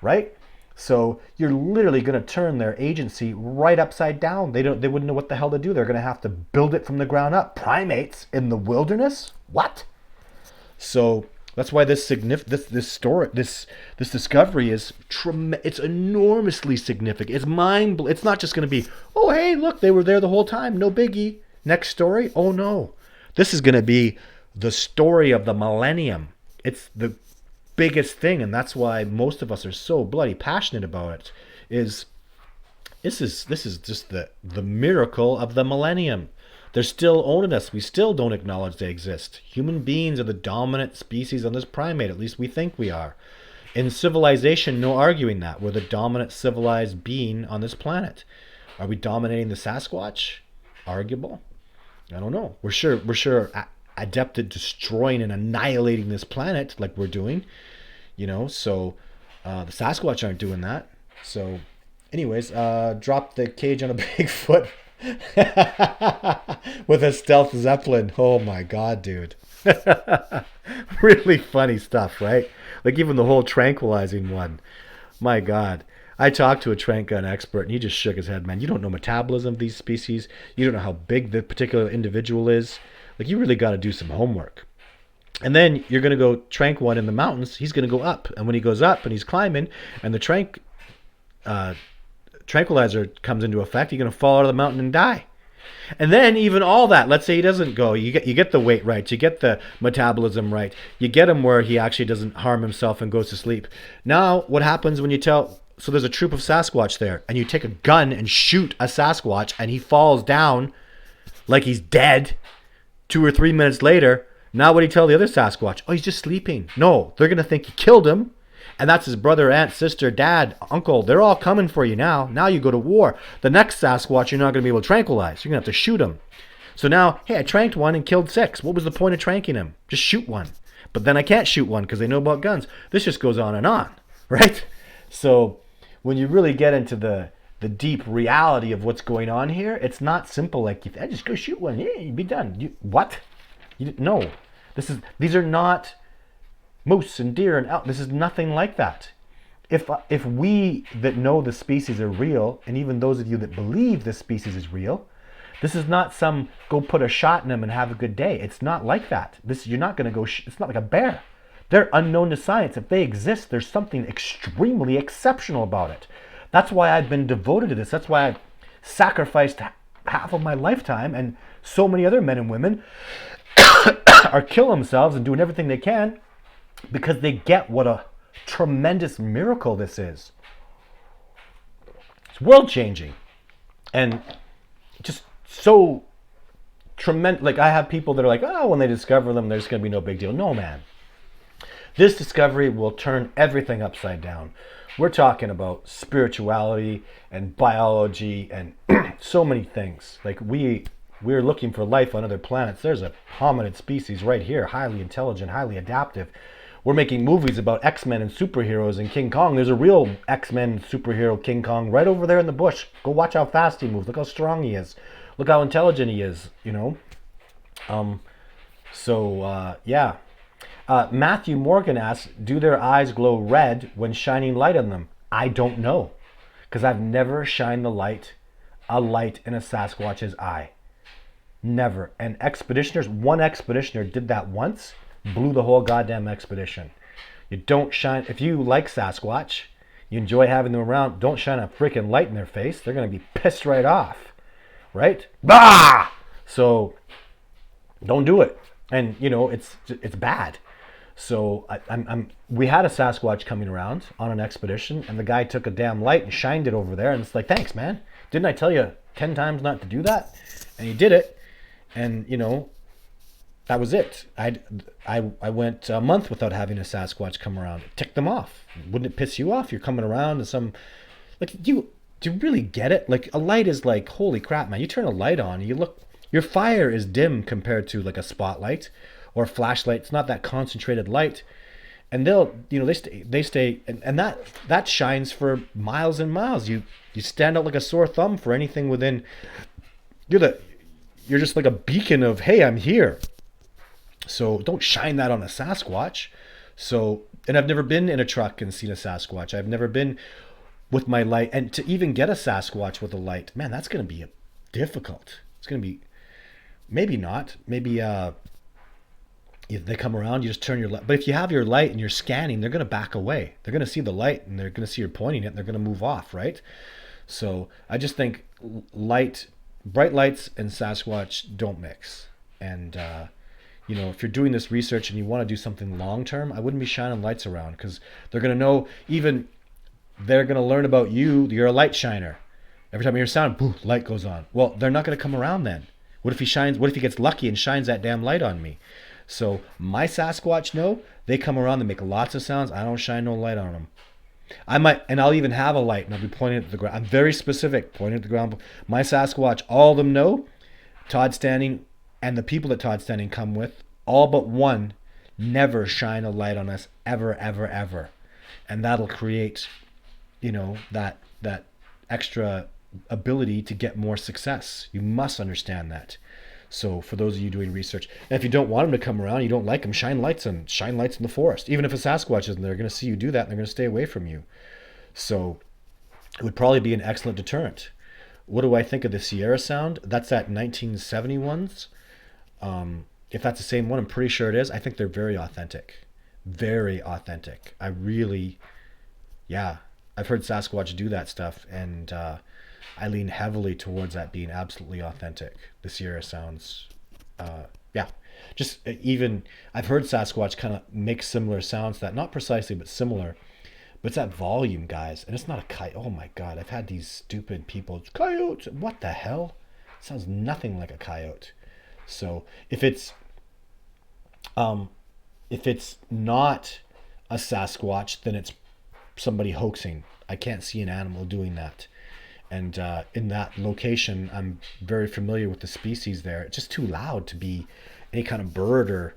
right? So you're literally going to turn their agency right upside down. They wouldn't know what the hell to do. They're going to have to build it from the ground up. Primates in the wilderness? What? So that's why this discovery is it's enormously significant. It's not just going to be, oh hey, look, they were there the whole time, no biggie. Next story. Oh no, this is going to be the story of the millennium. It's the biggest thing, and that's why most of us are so bloody passionate about it. This is just the miracle of the millennium. They're still owning us. We still don't acknowledge they exist. Human beings are the dominant species on this primate. At least we think we are. In civilization, no arguing that. We're the dominant civilized being on this planet. Are we dominating the Sasquatch? Arguable. I don't know. We're sure adept at destroying and annihilating this planet like we're doing. So the Sasquatch aren't doing that. So anyways, drop the cage on a Bigfoot. With a stealth Zeppelin. Oh my god, dude. Really funny stuff, right? Like even the whole tranquilizing one. My god. I talked to a tranq gun expert and he just shook his head. Man, you don't know metabolism of these species. You don't know how big the particular individual is. Like you really got to do some homework. And then you're going to go tranq one in the mountains. He's going to go up. And when he goes up and he's climbing and the tranquilizer comes into effect, you're going to fall out of the mountain and die. And then even all that, let's say he doesn't go, you get the weight right, you get the metabolism right, you get him where he actually doesn't harm himself and goes to sleep. Now what happens when so there's a troop of Sasquatch there and you take a gun and shoot a Sasquatch and he falls down like he's dead 2 or 3 minutes later. Now what do you tell the other Sasquatch? Oh, he's just sleeping. No, they're going to think you killed him. And that's his brother, aunt, sister, dad, uncle. They're all coming for you now. Now you go to war. The next Sasquatch you're not going to be able to tranquilize. You're going to have to shoot him. So now, hey, I tranked one and killed 6. What was the point of tranking him? Just shoot one. But then I can't shoot one because they know about guns. This just goes on and on, right? So when you really get into the deep reality of what's going on here, it's not simple like, I just go shoot one. Yeah, you'd be done. What? No. These are not moose and deer and elk. This is nothing like that. If we that know the species are real, and even those of you that believe the species is real, this is not some go put a shot in them and have a good day. It's not like that. You're not going to go. It's not like a bear. They're unknown to science. If they exist, there's something extremely exceptional about it. That's why I've been devoted to this. That's why I've sacrificed half of my lifetime, and so many other men and women are killing themselves and doing everything they can because they get what a tremendous miracle this is. It's world changing and just so tremendous. Like I have people that are like, oh, when they discover them, there's going to be no big deal. No, man. This discovery will turn everything upside down. We're talking about spirituality and biology and so many things. Like we're looking for life on other planets. There's a hominid species right here, highly intelligent, highly adaptive. We're making movies about X-Men and superheroes and King Kong. There's a real X-Men superhero King Kong right over there in the bush. Go watch how fast he moves. Look how strong he is. Look how intelligent he is, Yeah. Matthew Morgan asks, do their eyes glow red when shining light on them? I don't know, because I've never shined a light in a Sasquatch's eye. Never. And one expeditioner did that once, blew the whole goddamn expedition. You don't shine, if you like Sasquatch, you enjoy having them around, don't shine a freaking light in their face. They're going to be pissed right off, right? Bah! So don't do it. And it's bad. So we had a Sasquatch coming around on an expedition, and the guy took a damn light and shined it over there, and it's like, thanks, man. Didn't I tell you 10 times not to do that? And he did it, and that was it. I went a month without having a Sasquatch come around. It ticked them off. Wouldn't it piss you off? You're coming around and some like you do you really get it? Like a light is like holy crap, man. You turn a light on, you look your fire is dim compared to like a spotlight or a flashlight. It's not that concentrated light. And they'll they stay and that shines for miles and miles. You stand out like a sore thumb for anything within you're the you're just like a beacon of hey, I'm here. So don't shine that on a Sasquatch. So, and I've never been in a truck and seen a Sasquatch. I've never been with my light, and to even get a Sasquatch with a light, man, that's going to be difficult. It's going to be maybe not. Maybe if they come around, you just turn your light. But if you have your light and you're scanning, they're going to back away. They're going to see the light and they're going to see you're pointing it and they're going to move off, right? So I just think bright lights and Sasquatch don't mix. And if you're doing this research and you want to do something long term, I wouldn't be shining lights around because they're going to know, even they're going to learn about you. You're a light shiner. Every time you hear sound, boo, light goes on. Well, they're not going to come around then. What if he shines? What if he gets lucky and shines that damn light on me? So my Sasquatch know they come around. They make lots of sounds. I don't shine no light on them. I might, and I'll even have a light and I'll be pointing at the ground. I'm very specific, pointing at the ground. My Sasquatch, all of them know. Todd Standing and the people that Todd Standing come with, all but one, never shine a light on us ever, ever, ever, and that'll create, that extra ability to get more success. You must understand that. So for those of you doing research, and if you don't want them to come around, you don't like them, shine lights in the forest. Even if a Sasquatch isn't there, they're going to see you do that and they're going to stay away from you. So it would probably be an excellent deterrent. What do I think of the Sierra sound? That's that 1971's. If that's the same one, I'm pretty sure it is. I think they're very authentic. Very authentic. I've heard Sasquatch do that stuff, and I lean heavily towards that being absolutely authentic. The Sierra sounds, just even I've heard Sasquatch kind of make similar sounds that not precisely but similar, but it's that volume, guys, and it's not a coyote. Oh my God, I've had these stupid people coyotes. What the hell? It sounds nothing like a coyote. So if it's not a Sasquatch, then it's somebody hoaxing. I can't see an animal doing that. And in that location, I'm very familiar with the species there. It's just too loud to be any kind of bird or...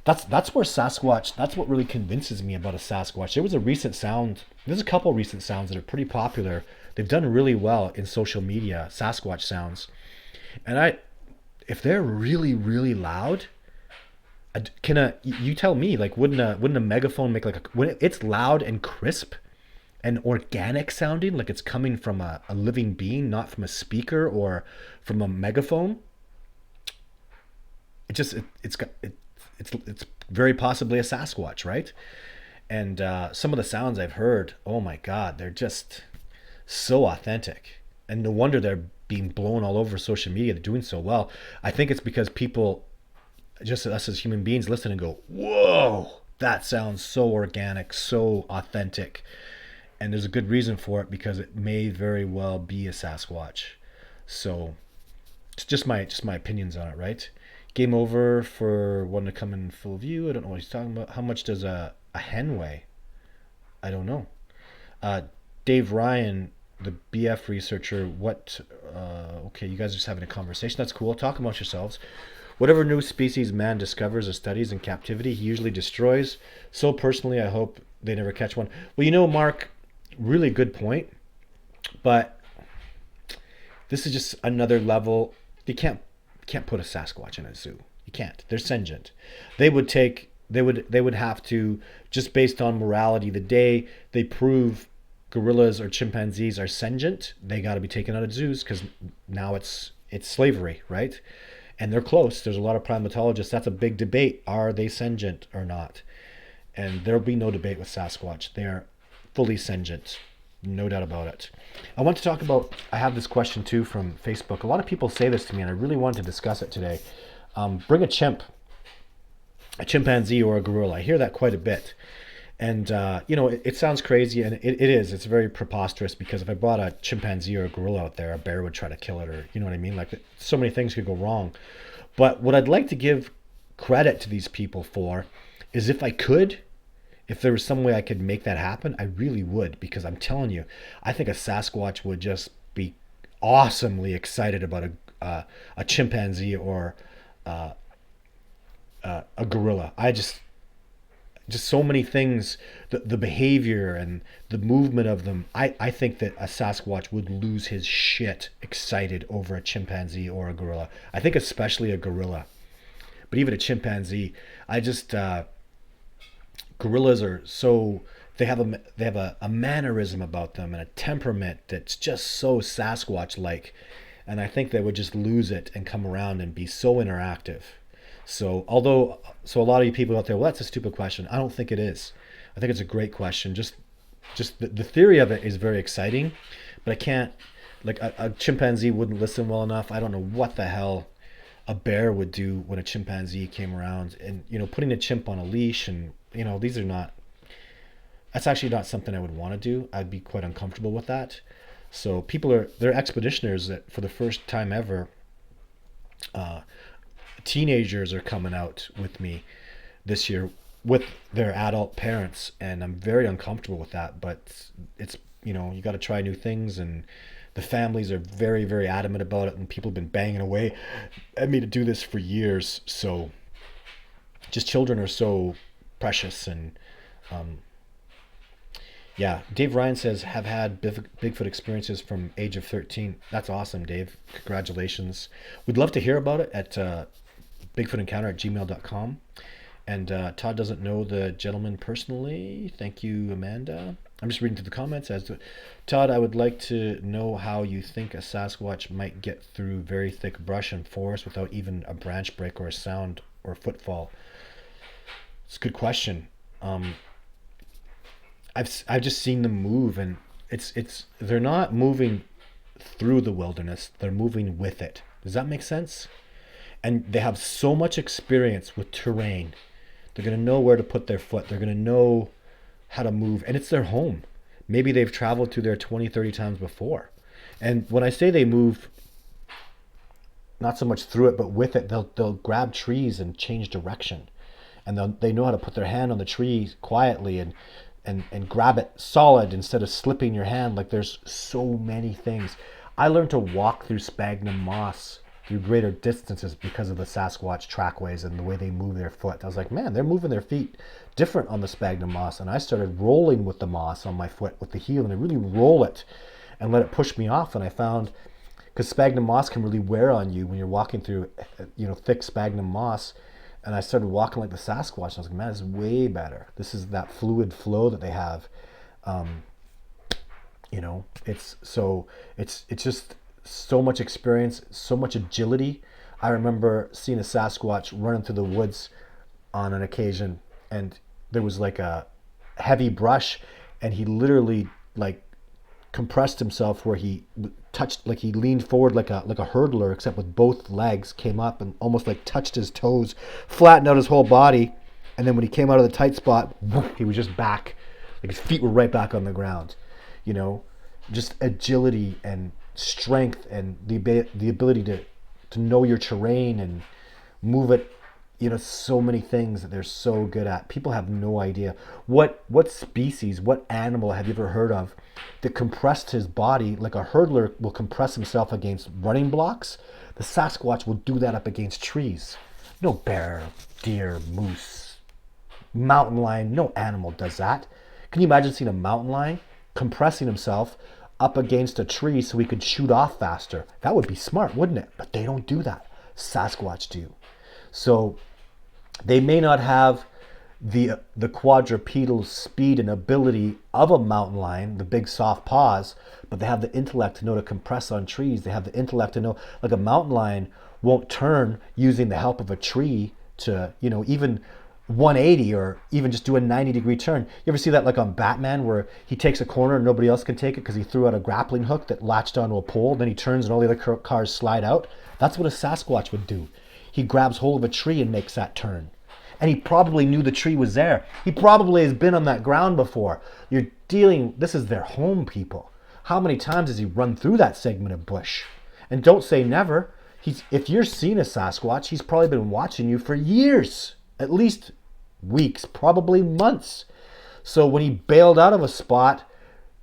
That's where Sasquatch, that's what really convinces me about a Sasquatch. There's a couple recent sounds that are pretty popular. They've done really well in social media, Sasquatch sounds. And if they're really, really loud, you tell me, like, wouldn't a megaphone make when it's loud and crisp and organic sounding, like it's coming from a living being, not from a speaker or from a megaphone? It's very possibly a Sasquatch, right? And some of the sounds I've heard, oh my God, they're just so authentic. And no wonder they're being blown all over social media. They're doing so well. I think it's because people, just us as human beings, listen and go, whoa, that sounds so organic, so authentic. And there's a good reason for it, because it may very well be a Sasquatch. So it's just my opinions on it, right? Game over for one to come in full view. I don't know what he's talking about. How much does a hen weigh? I don't know. Dave Ryan, the BF researcher, okay, you guys are just having a conversation. That's cool. Talk amongst yourselves. Whatever new species man discovers or studies in captivity, he usually destroys. So personally, I hope they never catch one. Well, Mark, really good point. But this is just another level. You can't put a Sasquatch in a zoo. You can't. They're sentient. They would have to, just based on morality, the day they prove gorillas or chimpanzees are sentient, they got to be taken out of zoos, because now it's slavery, right? And they're close. There's a lot of primatologists. That's a big debate. Are they sentient or not? And there'll be no debate with Sasquatch. They are fully sentient. No doubt about it. I want to talk about, I have this question too from Facebook. A lot of people say this to me, and I really wanted to discuss it today. Bring a chimpanzee or a gorilla. I hear that quite a bit. And, it sounds crazy, and it is. It's very preposterous, because if I brought a chimpanzee or a gorilla out there, a bear would try to kill it, or, you know what I mean? Like, so many things could go wrong. But what I'd like to give credit to these people for is if there was some way I could make that happen, I really would, because I'm telling you, I think a Sasquatch would just be awesomely excited about a chimpanzee or a gorilla. Just so many things, the behavior and the movement of them. I think that a Sasquatch would lose his shit excited over a chimpanzee or a gorilla. I think especially a gorilla, but even a chimpanzee. Gorillas are so, they have a mannerism about them and a temperament that's just so Sasquatch like, and I think they would just lose it and come around and be so interactive. So a lot of you people out there, well, that's a stupid question. I don't think it is. I think it's a great question. Just the theory of it is very exciting, but I can't, like a chimpanzee wouldn't listen well enough. I don't know what the hell a bear would do when a chimpanzee came around, and putting a chimp on a leash, and that's actually not something I would want to do. I'd be quite uncomfortable with that. So they're expeditioners that for the first time ever, teenagers are coming out with me this year with their adult parents, and I'm very uncomfortable with that, but it's, you got to try new things, and the families are very, very adamant about it, and people have been banging away at me to do this for years. So just children are so precious. And yeah, Dave Ryan says, have had Bigfoot experiences from age of 13. That's awesome, Dave. Congratulations. We'd love to hear about it at bigfootencounter@gmail.com. And Todd doesn't know the gentleman personally. Thank you, Amanda. I'm just reading through the comments. Todd, I would like to know how you think a Sasquatch might get through very thick brush and forest without even a branch break or a sound or footfall. It's a good question. I've just seen them move, and they're not moving through the wilderness. They're moving with it. Does that make sense? And they have so much experience with terrain. They're going to know where to put their foot. They're going to know how to move, and it's their home. Maybe they've traveled through there 20, 30 times before. And when I say they move, not so much through it, but with it, they'll grab trees and change direction. And they know how to put their hand on the tree quietly and grab it solid instead of slipping your hand. Like, there's so many things. I learned to walk through sphagnum moss through greater distances because of the Sasquatch trackways and the way they move their foot. I was like, man, they're moving their feet different on the sphagnum moss. And I started rolling with the moss on my foot with the heel, and I really roll it and let it push me off. And I found, because sphagnum moss can really wear on you when you're walking through, thick sphagnum moss. And I started walking like the Sasquatch. I was like, man, this is way better. This is that fluid flow that they have. It's just so much experience, so much agility. I remember seeing a Sasquatch running through the woods on an occasion, and there was like a heavy brush, and he literally like compressed himself where he touched, like he leaned forward like a hurdler, except with both legs, came up and almost like touched his toes, flattened out his whole body, and then when he came out of the tight spot, he was just back, like his feet were right back on the ground. Just agility and strength and the ability to know your terrain and move it. So many things that they're so good at. People have no idea what species, what animal have you ever heard of that compressed his body like a hurdler will compress himself against running blocks. The Sasquatch will do that up against trees. No bear, deer, moose, mountain lion, no animal does that. Can you imagine seeing a mountain lion compressing himself up against a tree so he could shoot off faster? That would be smart, wouldn't it? But they don't do that. Sasquatch do. So they may not have the quadrupedal speed and ability of a mountain lion, the big soft paws, but they have the intellect to know to compress on trees. They have the intellect to know, like a mountain lion won't turn using the help of a tree to, even 180 or even just do a 90-degree turn. You ever see that like on Batman where he takes a corner and nobody else can take it because he threw out a grappling hook that latched onto a pole, then he turns and all the other cars slide out? That's what a Sasquatch would do. He grabs hold of a tree and makes that turn. And he probably knew the tree was there. He probably has been on that ground before. This is their home, people. How many times has he run through that segment of bush? And don't say never. if you're seeing a Sasquatch, he's probably been watching you for years, at least weeks, probably months. So when he bailed out of a spot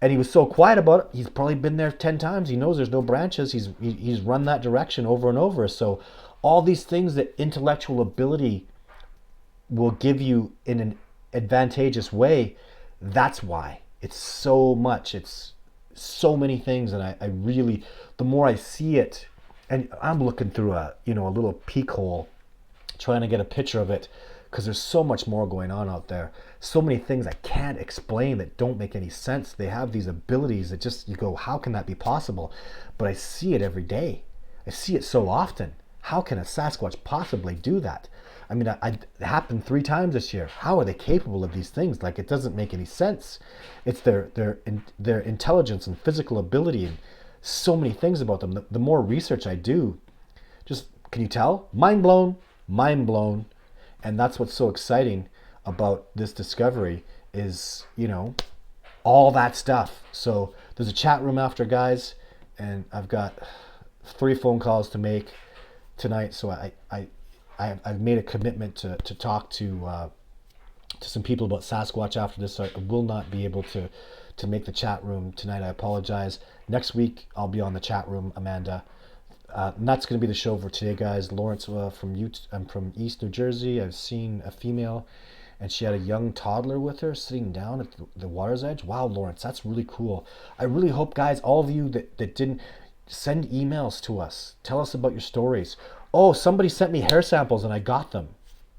and he was so quiet about it, he's probably been there 10 times. He knows there's no branches. He's run that direction over and over. So all these things that intellectual ability will give you in an advantageous way, that's why. It's so much. It's so many things. And I really, the more I see it, and I'm looking through a little peek hole trying to get a picture of it, because there's so much more going on out there. So many things I can't explain that don't make any sense. They have these abilities that just, you go, how can that be possible? But I see it every day. I see it so often. How can a Sasquatch possibly do that? I mean, it happened 3 times this year. How are they capable of these things? Like, it doesn't make any sense. It's their intelligence and physical ability and so many things about them. The more research I do, just, can you tell? Mind blown, mind blown. And that's what's so exciting about this discovery is, all that stuff. So there's a chat room after, guys, and I've got 3 phone calls to make tonight. So I've made a commitment to talk to some people about Sasquatch after this. So I will not be able to make the chat room tonight. I apologize. Next week I'll be on the chat room, Amanda. And that's going to be the show for today, guys. Lawrence I'm from East New Jersey. I've seen a female, and she had a young toddler with her sitting down at the water's edge. Wow, Lawrence, that's really cool. I really hope, guys, all of you that didn't, send emails to us. Tell us about your stories. Oh, somebody sent me hair samples, and I got them,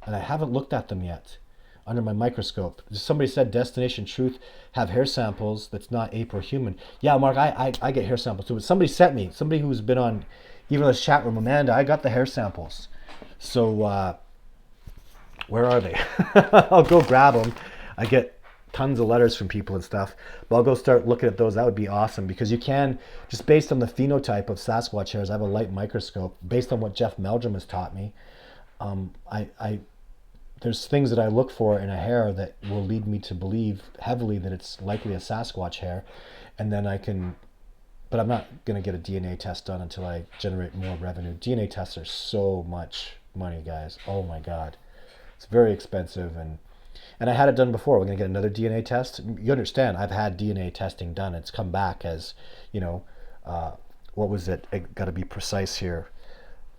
and I haven't looked at them yet under my microscope. Somebody said Destination Truth have hair samples that's not ape or human. Yeah, Mark, I get hair samples too. But somebody who's been on even this chat room, Amanda, I got the hair samples. So where are they? I'll go grab them. I get tons of letters from people and stuff, but I'll go start looking at those. That would be awesome, because you can, just based on the phenotype of Sasquatch hairs, I have a light microscope, based on what Jeff Meldrum has taught me. There's things that I look for in a hair that will lead me to believe heavily that it's likely a Sasquatch hair, and then I can, but I'm not going to get a DNA test done until I generate more revenue. DNA tests are so much money, guys. Oh my God. It's very expensive, and I had it done before. We're going to get another DNA test. You understand, I've had DNA testing done. It's come back as, what was it? I got to be precise here.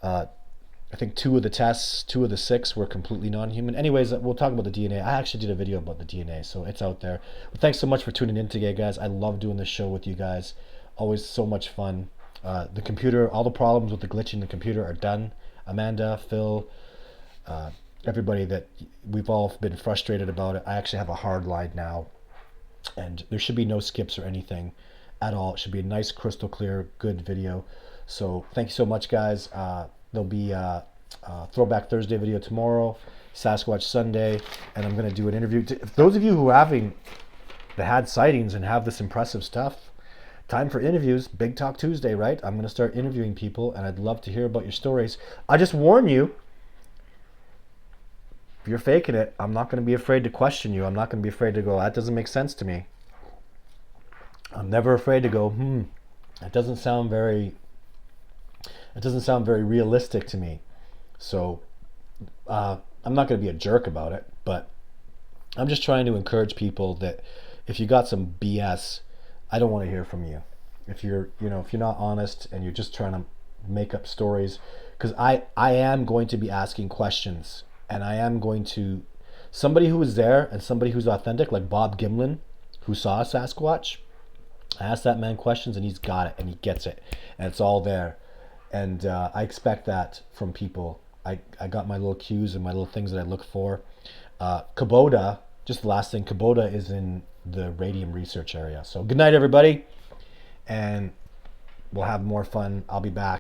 I think 2 of the tests, 2 of the 6 were completely non-human. Anyways, we'll talk about the DNA. I actually did a video about the DNA, so it's out there. But thanks so much for tuning in today, guys. I love doing this show with you guys. Always so much fun. The computer, all the problems with the glitching the computer are done. Amanda, Phil, everybody that we've all been frustrated about it. I actually have a hard line now, and there should be no skips or anything at all. It should be a nice, crystal clear, good video. So thank you so much, guys. There'll be a Throwback Thursday video tomorrow, Sasquatch Sunday, and I'm going to do an interview. If those of you who had sightings and have this impressive stuff, time for interviews. Big Talk Tuesday, right? I'm going to start interviewing people, and I'd love to hear about your stories. I just warn you, if you're faking it, I'm not going to be afraid to question you. I'm not going to be afraid to go, that doesn't make sense to me. I'm never afraid to go, that doesn't sound very realistic to me. So I'm not going to be a jerk about it, but I'm just trying to encourage people that if you got some BS, I don't want to hear from you. If you're not honest and you're just trying to make up stories, because I am going to be asking questions, and I am going to, somebody who was there and somebody who's authentic, like Bob Gimlin, who saw a Sasquatch, I asked that man questions and he's got it and he gets it, and it's all there. And I expect that from people. I got my little cues and my little things that I look for. Kubota, just the last thing, Kubota is in the radium research area. So good night, everybody, and we'll have more fun. I'll be back.